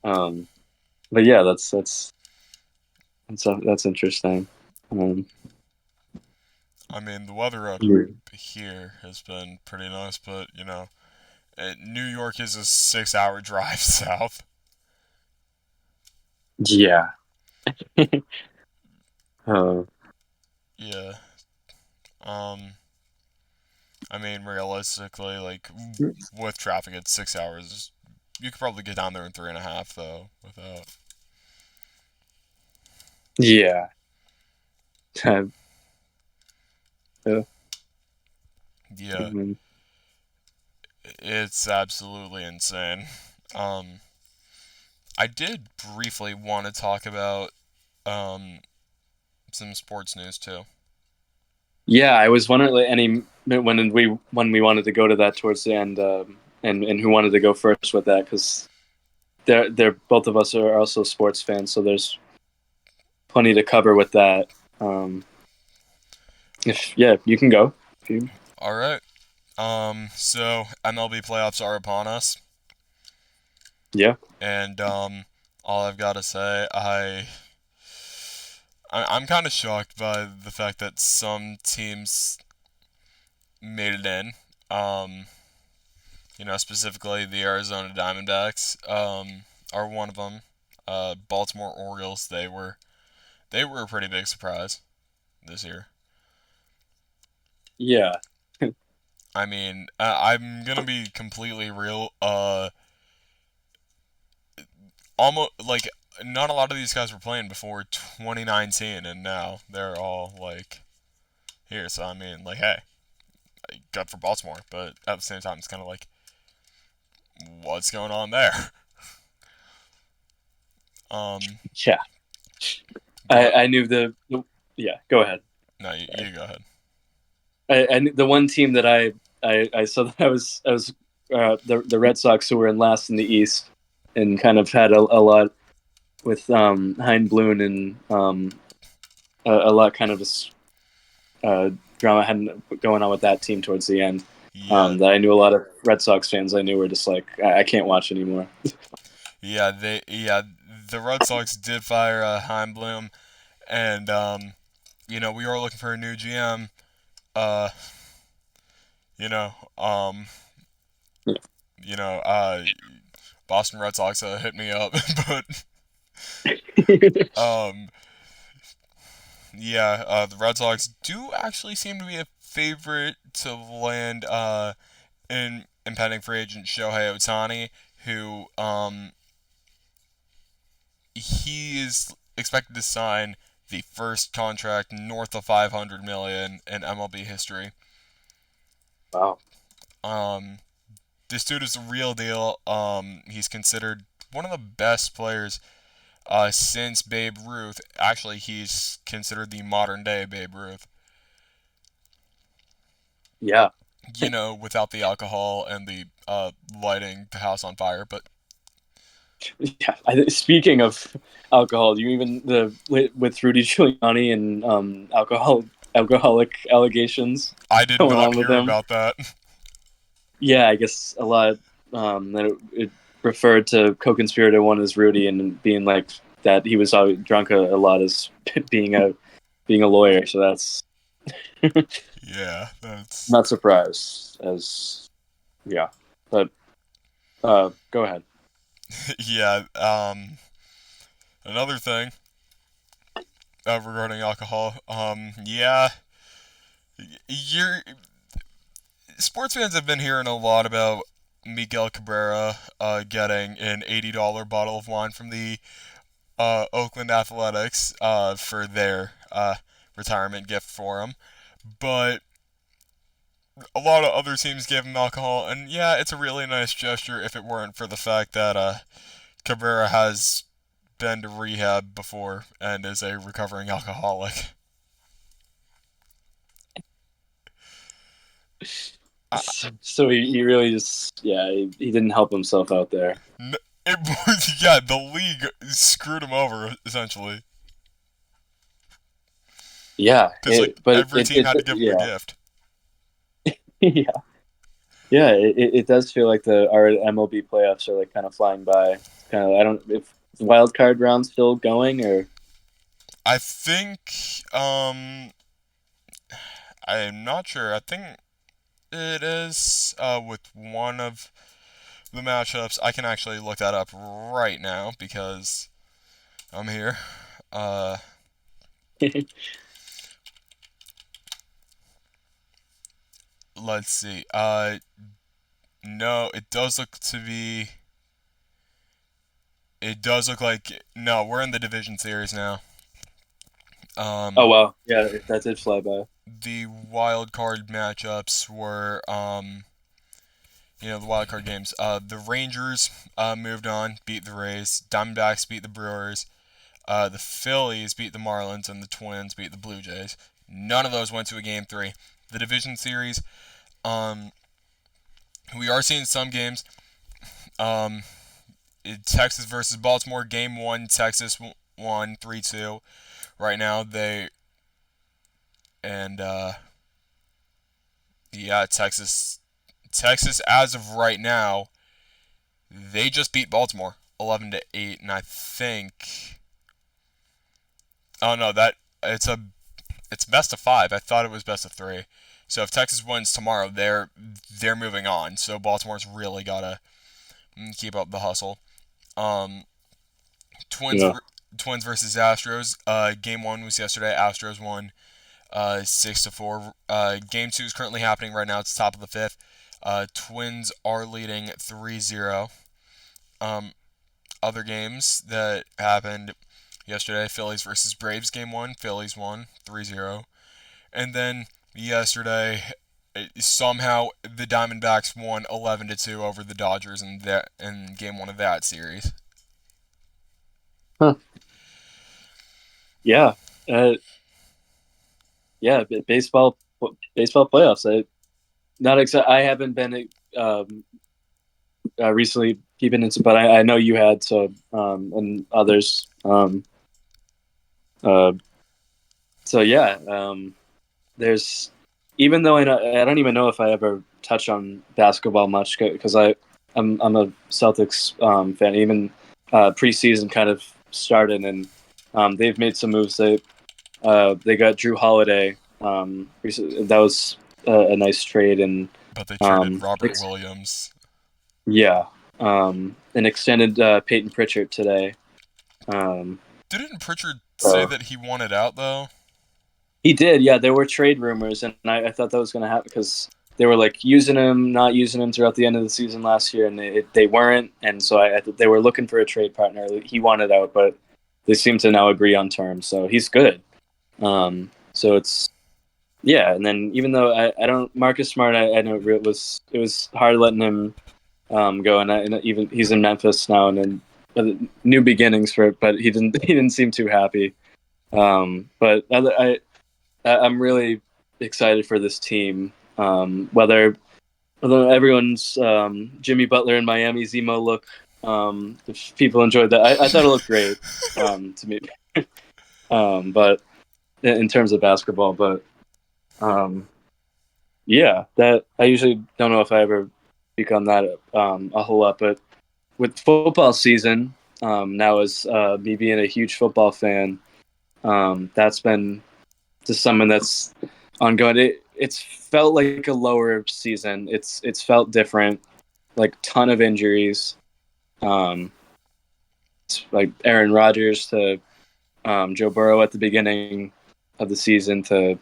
Um, but yeah, that's interesting. Um, I mean the weather up yeah. here has been pretty nice, but New York is a 6 hour drive south. Yeah. uh, Yeah. Um. I mean, realistically, like with traffic, it's 6 hours. You could probably get down there in 3.5 though, without. yeah. Uh, Yeah, mhm. it's absolutely insane. Um, I did briefly want to talk about um some sports news too. Yeah, I was wondering like, any when we wanted to go to that towards the end, and who wanted to go first with that because they're both of us are also sports fans, so there's plenty to cover with that. Um, if yeah, you can go. If you, All right. So MLB playoffs are upon us, yeah, and all I've got to say, I'm kind of shocked by the fact that some teams made it in. Um, specifically the Arizona Diamondbacks are one of them. Baltimore Orioles, they were a pretty big surprise this year. yeah, I mean, I'm gonna be completely real. Almost like not a lot of these guys were playing before 2019, and now they're all like here. So I mean, like, hey, good for Baltimore, but at the same time, it's kind of like, what's going on there? Um, yeah. but I knew yeah. Go ahead. no, you go ahead. The one team that I saw that I was the Red Sox who were in last in the East and kind of had a lot with Hein Bloom and a lot kind of this drama had going on with that team towards the end. Yeah, That I knew a lot of Red Sox fans I knew were just like I can't watch anymore. the Red Sox did fire Heimblum, and we are looking for a new GM. Uh, you know, um, you know, uh, Boston Red Sox hit me up, but um, the Red Sox do actually seem to be a favorite to land in impending free agent Shohei Ohtani, who he is expected to sign the first contract north of 500 million in MLB history. Wow. Um, this dude is a real deal. He's considered one of the best players since Babe Ruth. Actually, he's considered the modern day Babe Ruth. Yeah. Without the alcohol and the lighting the house on fire. But Yeah. Speaking of alcohol, you even with Rudy Giuliani and alcoholic allegations I did going not on with hear him. about that. Yeah, I guess a lot that it referred to co-conspirator one as Rudy and being like that he was drunk a lot as being a lawyer. So that's Yeah, that's not surprised as yeah. But go ahead. yeah. Another thing regarding alcohol. Yeah, you're sports fans have been hearing a lot about Miguel Cabrera getting an $80 bottle of wine from the Oakland Athletics for their retirement gift for him. But a lot of other teams gave him alcohol, and yeah, it's a really nice gesture if it weren't for the fact that Cabrera has been to rehab before and is a recovering alcoholic. I, So he really just he didn't help himself out there. it, yeah, the league screwed him over essentially Yeah, because like but every team had to give him a gift. yeah, yeah. It does feel like our MLB playoffs are like kind of flying by. It's kind of I don't if the wild card round's still going or I think I am not sure. I think it is with one of the matchups. I can actually look that up right now because I'm here. Uh, let's see. No, it does look to be. It does look like no. We're in the division series now. oh Um, wow, yeah, that did fly by. the wild card matchups were the wild card games. The Rangers moved on, beat the Rays. Diamondbacks beat the Brewers. The Phillies beat the Marlins, and the Twins beat the Blue Jays. None of those went to a game three. The division series, um, we are seeing some games. Um, Texas versus Baltimore, game one. Texas won 3-2. Right now they and yeah, Texas as of right now, they just beat Baltimore 11-8, and I think oh no, that it's best of five. I thought it was best of three. So if Texas wins tomorrow, they're moving on. So Baltimore's really gotta keep up the hustle. Um, Twins Yeah. Twins versus Astros. Game one was yesterday. Astros won 6-4. Game two is currently happening right now. It's top of the fifth. Twins are leading 3-0. Um, Other games that happened yesterday: Phillies versus Braves game one. Phillies won 3-0. And then yesterday, somehow the Diamondbacks won 11-2 over the Dodgers in game one of that series. Huh. Yeah. Uh, yeah. Baseball playoffs. Not exact. I haven't been um, recently keeping into, but I know you had and others. Uh, so yeah. There's even though I don't even know if I ever touch on basketball much because I'm a Celtics fan. Even preseason kind of started and they've made some moves. They got Drew Holiday. Recently, that was a nice trade and But they traded um, Robert ex- Williams. yeah, and extended Peyton Pritchard today. Um, Didn't Pritchard say so that he wanted out though? He did, yeah. There were trade rumors, and I thought that was going to happen because they were like using him, not using him throughout the end of the season last year, and they weren't. And so I they were looking for a trade partner. He wanted out, but they seem to now agree on terms. So he's good. So it's yeah. And then even though I don't Marcus Smart, I know it was hard letting him go, and even he's in Memphis now, and then new beginnings for it. But he didn't seem too happy. But I'm really excited for this team. Although everyone's Jimmy Butler in Miami's emo look, if people enjoyed that, I thought it looked great to me. But in terms of basketball, but um, yeah, that I usually don't know if I ever speak on that a whole lot, but with football season now as me being a huge football fan, that's been to someone that's ongoing. It's felt like a lower season. It's felt different. Like ton of injuries. Um, it's like Aaron Rodgers to Joe Burrow at the beginning of the season to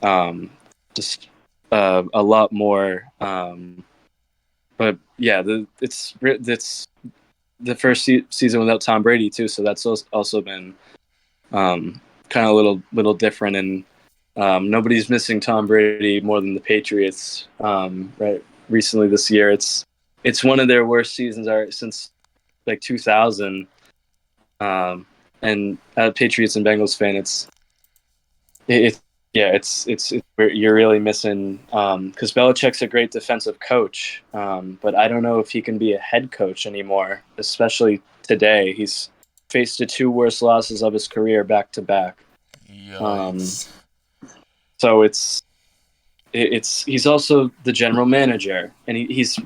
um, just a lot more. But yeah, it's the first season without Tom Brady too. So that's also been kind of little different, and nobody's missing Tom Brady more than the Patriots. Right, recently this year, it's one of their worst seasons since like 2000. And Patriots and Bengals fan, it's yeah, you're really missing because Belichick's a great defensive coach, but I don't know if he can be a head coach anymore, especially today. He's faced the two worst losses of his career back to back. Um, Yikes. so it's he's also the general manager, and he's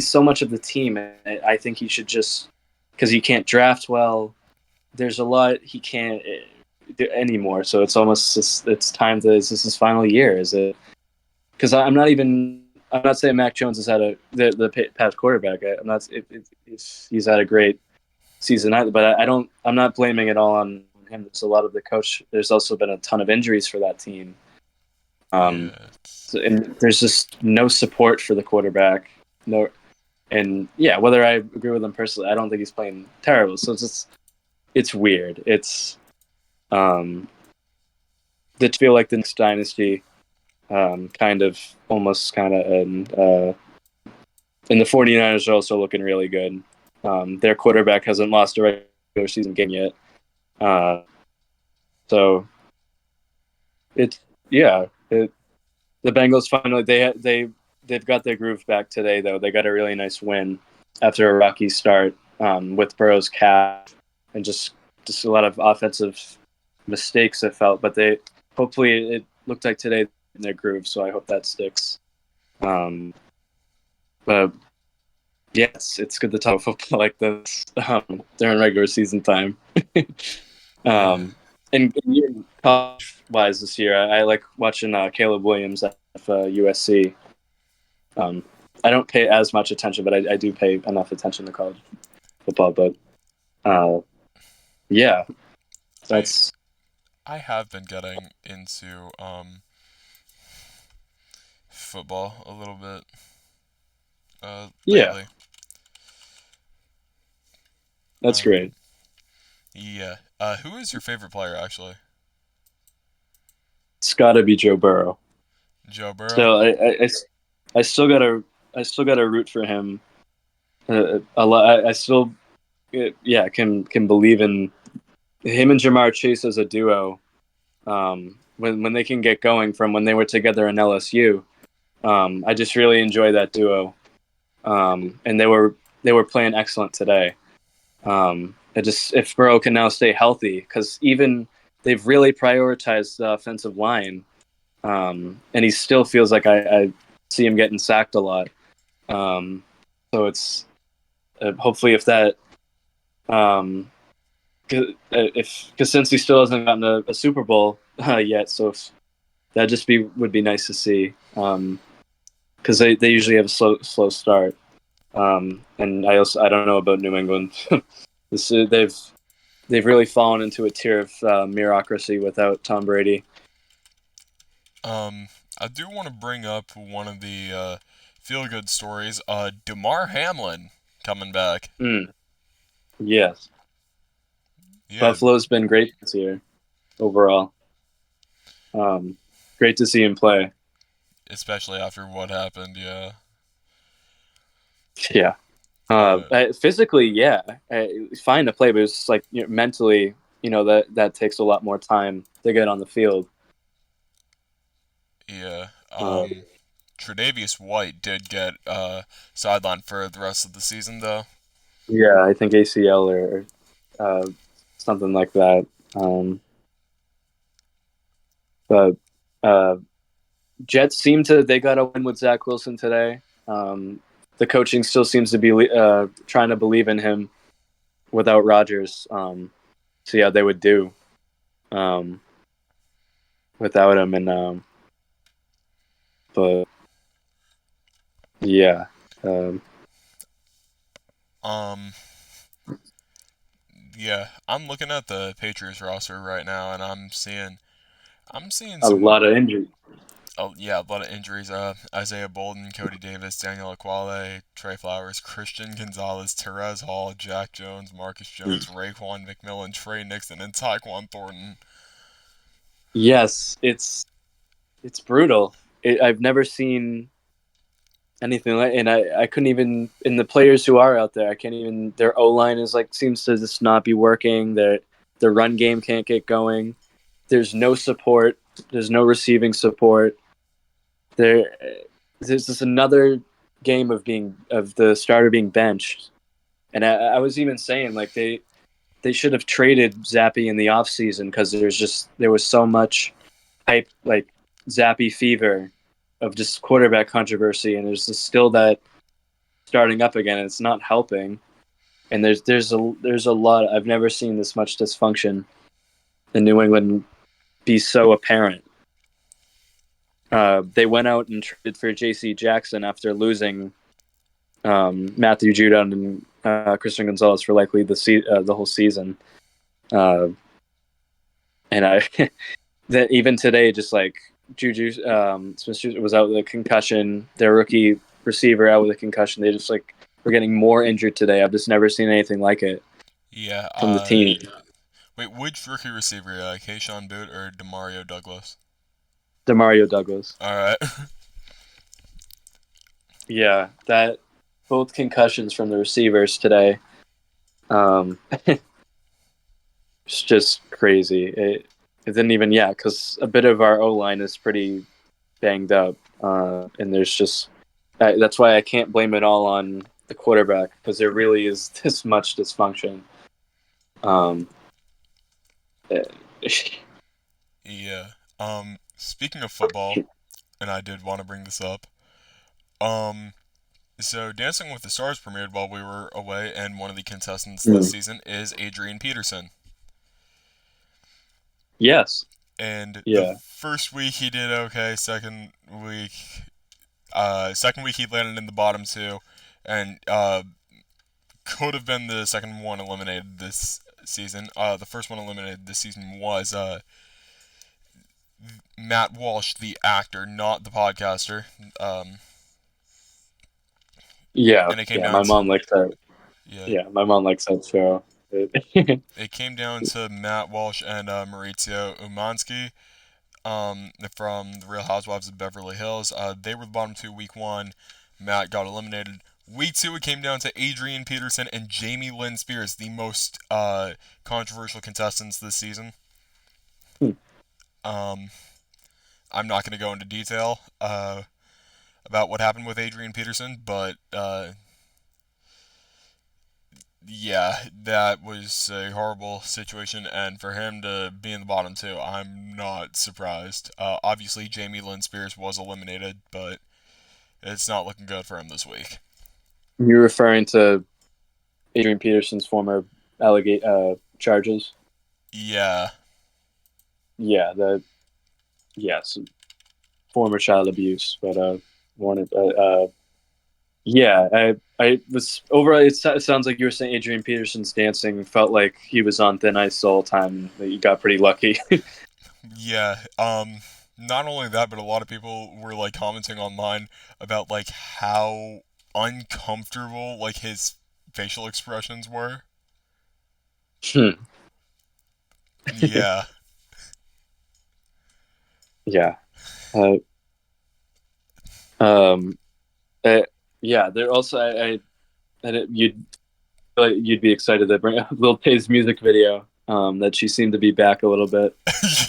so much of the team. And I think he should just, because he can't draft well. There's a lot he can't do anymore. So it's almost it's time to, is this his final year? Is it? Because I'm not saying Mac Jones has had the past quarterback. I'm not he's had a great season either, but I'm not blaming it all on him. There's a lot of the coach. There's also been a ton of injuries for that team. Yeah. And there's just no support for the quarterback. No, and yeah, whether I agree with him personally, I don't think he's playing terrible. So it's weird. It's they feel like the next dynasty, kind of almost kind of, and the 49ers are also looking really good. Their quarterback hasn't lost a regular season game yet. So it's yeah, the Bengals finally they've got their groove back today though. They got a really nice win after a rocky start, with Burrow's calf and just a lot of offensive mistakes I felt, but they hopefully it looked like today in their groove, so I hope that sticks. But yes, it's good to talk football like this during regular season time. Yeah. um, and college wise this year, I like watching Caleb Williams at USC. Um, I don't pay as much attention, but I do pay enough attention to college football. But uh, yeah, I that's I have been getting into football a little bit yeah, lately. that's Um great. yeah. Who is your favorite player actually? It's got to be Joe Burrow. Joe Burrow? So I still gotta root for him a lot. I still yeah can believe in him and Jamar Chase as a duo. When they can get going from when they were together in LSU, I just really enjoy that duo. And they were playing excellent today. It just, if Burrow can now stay healthy, because even they've really prioritized the offensive line, and he still feels like I see him getting sacked a lot. So it's hopefully if that if because since he still hasn't gotten a Super Bowl yet, so if that just would be nice to see, because they usually have a slow start. And I don't know about New England. They've really fallen into a tier of bureaucracy without Tom Brady. I do want to bring up one of the feel good stories. DeMar Hamlin coming back. Mm, yes, Yeah, Buffalo's been great this year overall. Um, Great to see him play. especially after what happened, yeah. Yeah. But Physically, yeah, it's fine to play, but it's like, mentally, that takes a lot more time to get on the field. yeah, Uh, Tre'Davious White did get sidelined for the rest of the season though. yeah, I think ACL or uh, something like that. But uh, Jets they got a win with Zach Wilson today. The coaching still seems to be trying to believe in him without Rodgers. See how they would do um, without him, and but yeah, um, Um, yeah, I'm looking at the Patriots roster right now, and I'm seeing a some. lot of injuries. Oh yeah, a lot of injuries. Isaiah Bolden, Cody Davis, Daniel Aquale, Trey Flowers, Christian Gonzalez, Terez Hall, Jack Jones, Marcus Jones, Raekwon McMillan, Trey Nixon, and Tyquan Thornton. Yes, it's brutal. I've never seen anything like, and I couldn't even, in the players who are out there, I can't even. Their O line is like seems to just not be working. Their run game can't get going. There's no support. There's no receiving support. There, there's just another game of the starter being benched. And I was even saying like they should have traded Zappy in the offseason because there was so much hype, like Zappy fever of just quarterback controversy, and there's just still that starting up again, and it's not helping. And there's a lot. I've never seen this much dysfunction in New England be so apparent. They went out and traded for J.C. Jackson after losing Matthew Judon and Christian Gonzalez for likely the whole season. Uh, and I that even today, just like Juju Smith was out with a concussion, their rookie receiver out with a concussion. They just like were getting more injured today. I've just never seen anything like it Yeah. from the team. Wait, which rookie receiver? Kayshawn Boot or Demario Douglas? Demario Douglas. All right. Yeah, that both concussions from the receivers today. It's just crazy. It didn't even because a bit of our O line is pretty banged up, and there's just that's why I can't blame it all on the quarterback because there really is this much dysfunction. Um, Yeah. Speaking of football, and I did want to bring this up. Um, so Dancing with the Stars premiered while we were away, and one of the contestants this season is Adrian Peterson. yes, And the yeah, first week he did okay. Second week he landed in the bottom two, and could have been the second one eliminated this season. The first one eliminated this season was Matt Walsh, the actor, not the podcaster. Um, yeah, and it came yeah. down My to mom likes that. yeah, Yeah, my mom likes that show. it came down to Matt Walsh and Maurizio Umansky from the Real Housewives of Beverly Hills. They were the bottom two week one. Matt got eliminated. Week two, it came down to Adrian Peterson and Jamie Lynn Spears, the most controversial contestants this season. Um, I'm not going to go into detail about what happened with Adrian Peterson, but yeah, that was a horrible situation, and for him to be in the bottom two, I'm not surprised. Obviously, Jamie Lynn Spears was eliminated, but it's not looking good for him this week. You're referring to Adrian Peterson's former charges. Yeah, Yeah, yes, former child abuse, but wanted yeah, I was overall. It sounds like you were saying Adrian Peterson's dancing felt like he was on thin ice the whole time. That you got pretty lucky. yeah. Not only that, but a lot of people were like commenting online about like how uncomfortable like his facial expressions were. Yeah, Yeah. Uh, um. uh, yeah. There also you'd be excited to bring up Lil Tay's music video. That she seemed to be back a little bit.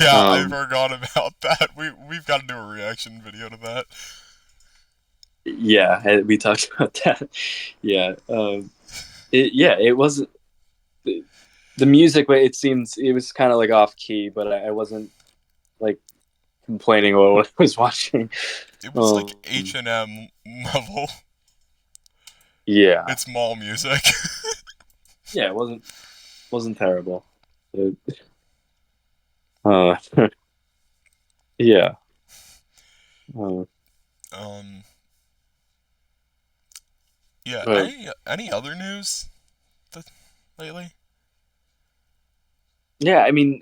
yeah. I Um. forgot about that. We've got to do a reaction video to that. Yeah. We talked about that. Yeah. It wasn't the music, but it seems it was kind of like off key, but I wasn't like complaining about what I was watching. It was like Um, H&M level. yeah, It's mall music. yeah, it wasn't terrible. It, uh, yeah. Uh, um, yeah. uh, Any other news lately? yeah, I mean,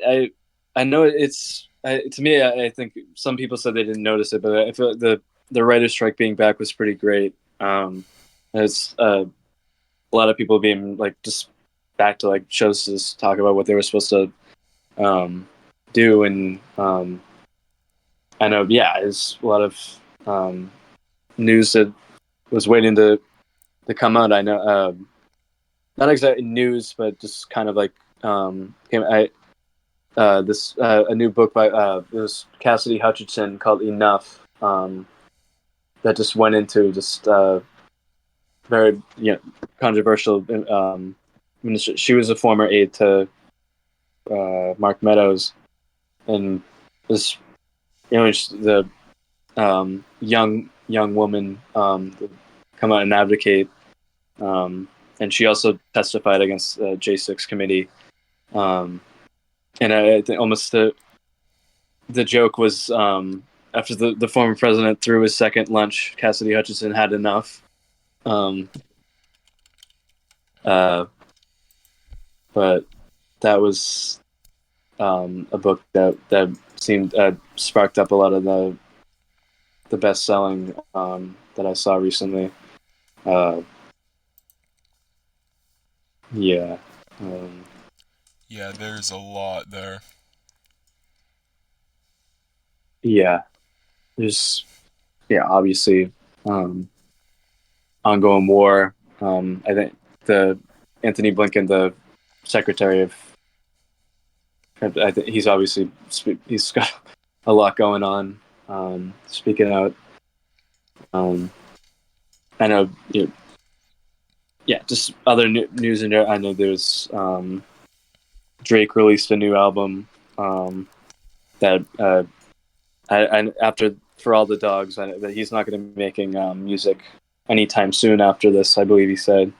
I know to me. I think some people said they didn't notice it, but I feel like the writer's strike being back was pretty great. It's a lot of people being like just back to like shows to talk about what they were supposed to um, do. And I know, yeah, there's a lot of news that was waiting to come out. I know, not exactly news, but just kind of like came. This a new book by it was Cassidy Hutchinson called Enough, that just went into just very controversial. She was a former aide to Mark Meadows, and this the young woman come out and advocate, and she also testified against the J6 committee. And I think almost the joke was, after the former president threw his second lunch, Cassidy Hutchinson had enough. Um, uh, but that was a book that seemed sparked up a lot of the best selling that I saw recently. Uh, yeah, um, Yeah, there's a lot there. yeah. There's obviously um, ongoing war. I think the Anthony Blinken, the Secretary of, I think he's obviously he's got a lot going on. Speaking out, um, I know, yeah, just other news in there. I know there's Drake released a new album that after For All the Dogs, that he's not going to be making music anytime soon after this. I believe he said.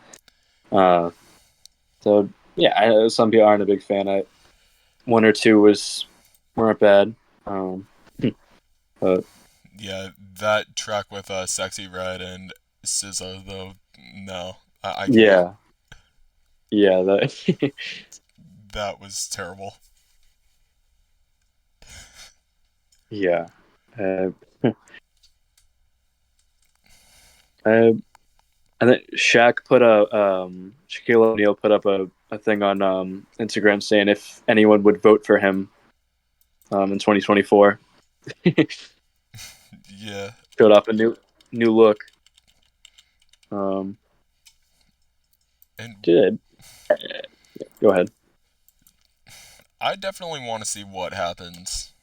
Uh, so yeah, some people aren't a big fan. One or two weren't bad. But Yeah, that track with Sexy Red and SZA though, no, I can't. yeah, yeah, that That was terrible. yeah. Uh, I I think Shaquille O'Neal put up a thing on Instagram saying if anyone would vote for him in 2024. Yeah, Showed off a new look. Um, and did Go ahead. I definitely want to see what happens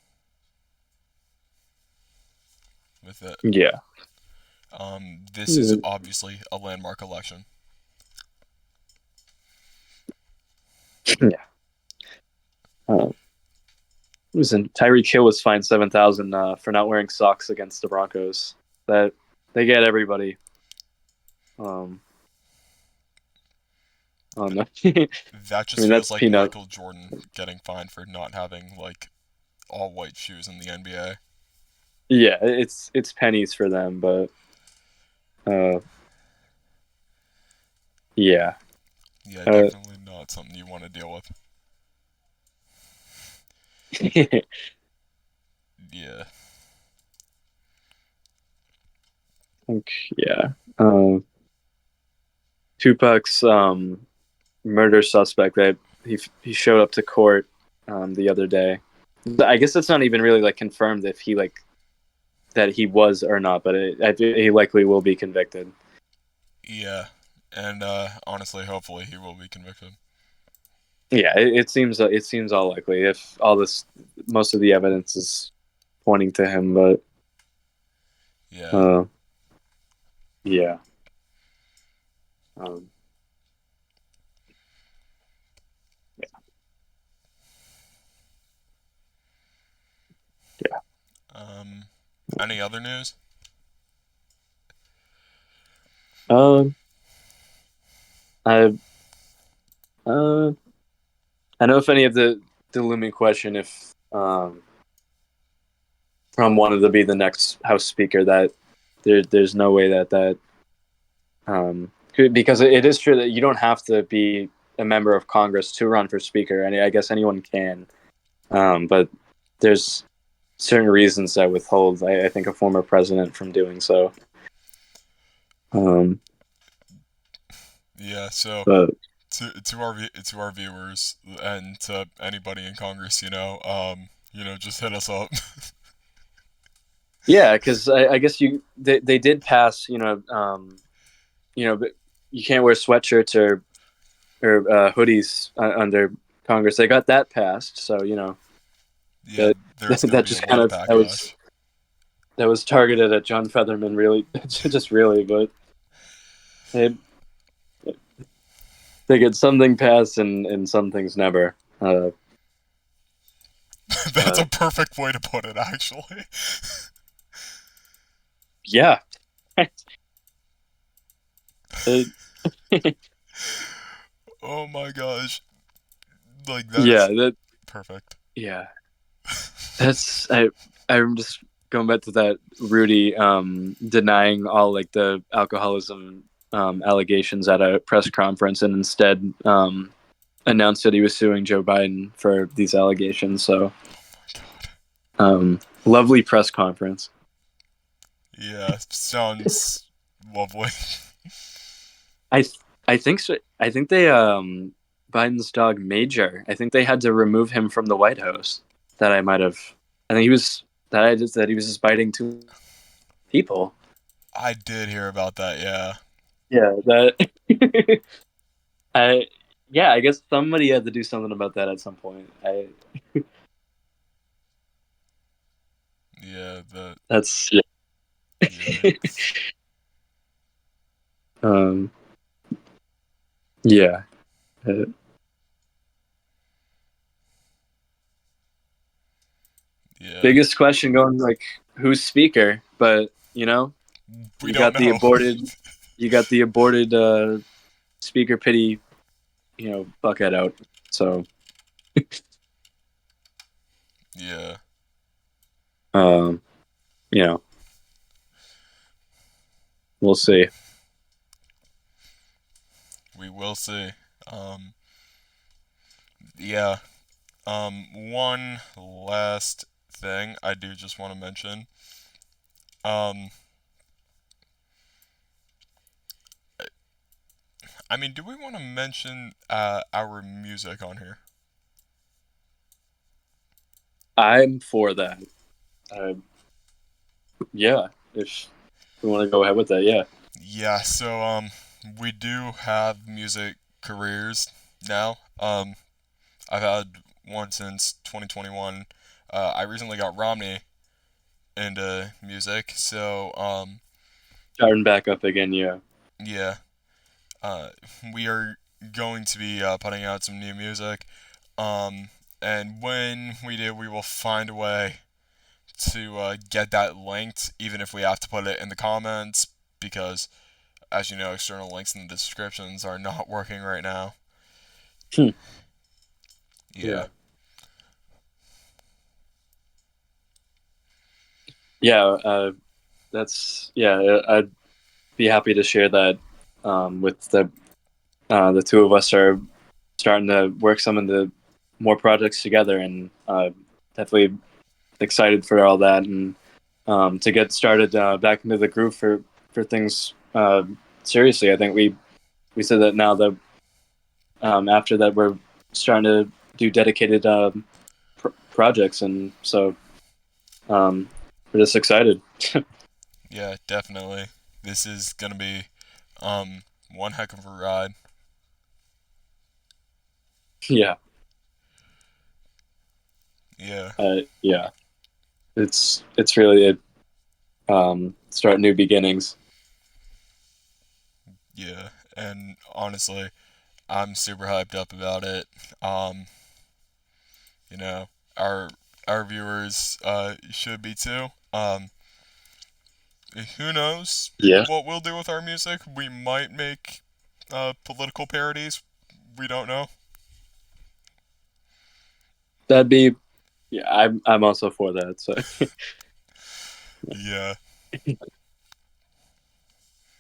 with it. Yeah, This is obviously a landmark election. yeah. Listen, Tyreek Hill was fined 7,000 for not wearing socks against the Broncos. That they get everybody. Um, on the, That I just mean, feels that's like peanut. Michael Jordan getting fined for not having like all white shoes in the NBA. Yeah, it's pennies for them, but uh, yeah. Yeah, Uh, definitely not something you want to deal with. Yeah. yeah. Um, Tupac's murder suspect, that he showed up to court the other day. I guess it's not even really like confirmed if he like that he was or not, but he likely will be convicted. Yeah. And honestly, hopefully he will be convicted. Yeah, it seems all likely if all this most of the evidence is pointing to him, but Yeah. uh, yeah. Um, yeah. Um, any other news? Um, I uh, I know if any of the looming question if Trump wanted to be the next House Speaker, that there's no way that because it is true that you don't have to be a member of Congress to run for Speaker, and I guess anyone can, but there's certain reasons that withhold, I think, a former president from doing so. Um, Yeah. So but to our viewers and to anybody in Congress, Just hit us up. Yeah, because I guess they did pass. But you can't wear sweatshirts or hoodies under Congress. They got that passed, so Yeah, that there's gonna that be a just lot kind of of backlash. that was targeted at John Featherman, really, just really, but they they get something passed and some things never. That's Uh, a perfect way to put it, actually. yeah, Uh, Oh my gosh. Like, that yeah, is that perfect. yeah. That's I'm just going back to that Rudy denying all like the alcoholism allegations at a press conference and instead announced that he was suing Joe Biden for these allegations. So God. lovely press conference. Yeah, sounds lovely. I I think so. I think they Biden's dog Major. I think they had to remove him from the White House. That I might have. I think he was that he was just biting two people. I did hear about that, yeah. Yeah, that. I yeah, I guess somebody had to do something about that at some point. I Yeah, the. that's Yeah. um yeah. Uh, Yeah. Biggest question going like who's speaker, but We you don't got the know. aborted speaker pity, bucket out. So, Yeah. um, you know, we'll see. We will see. Yeah. One last thing I do just want to mention. Um, I mean, do we want to mention our music on here? I'm for that. Uh, yeah, if we want to go ahead with that, yeah. Yeah, so we do have music careers now. I've had one since 2021. I recently got Romney into music, so Starting back up again, yeah. yeah, uh, we are going to be putting out some new music. Um, and when we do, we will find a way to get that linked, even if we have to put it in the comments, because as you know, external links in the descriptions are not working right now. Hmm. Yeah. Yeah, yeah. That's yeah. I'd be happy to share that with the two of us are starting to work some of the more projects together, and definitely excited for all that and to get started back into the groove for things seriously. I think we said that now that after that we're starting to do dedicated projects, and so um, we're just excited. Yeah, definitely. This is gonna be um one heck of a ride. Yeah, Yeah, yeah. It's really it. Start new beginnings. yeah. And honestly, I'm super hyped up about it. Um, you know, our our viewers should be too. Who knows Yeah, what we'll do with our music? We might make political parodies. We don't know. that'd be. Yeah, I'm also for that. So Yeah.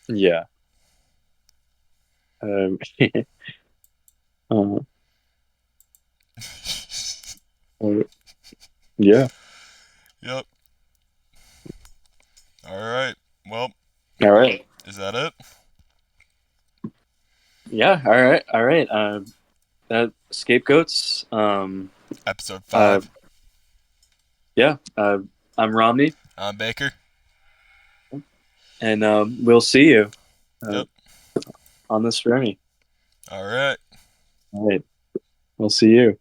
yeah. Um, uh, yeah. Yep. All right. Well, All right. is that it? Yeah. All right. All right. That scapegoats. Episode Uh, 5. Yeah, I'm Romney, I'm Baker. and we'll see you uh, Yep. on this journey. All right. All right, we'll see you.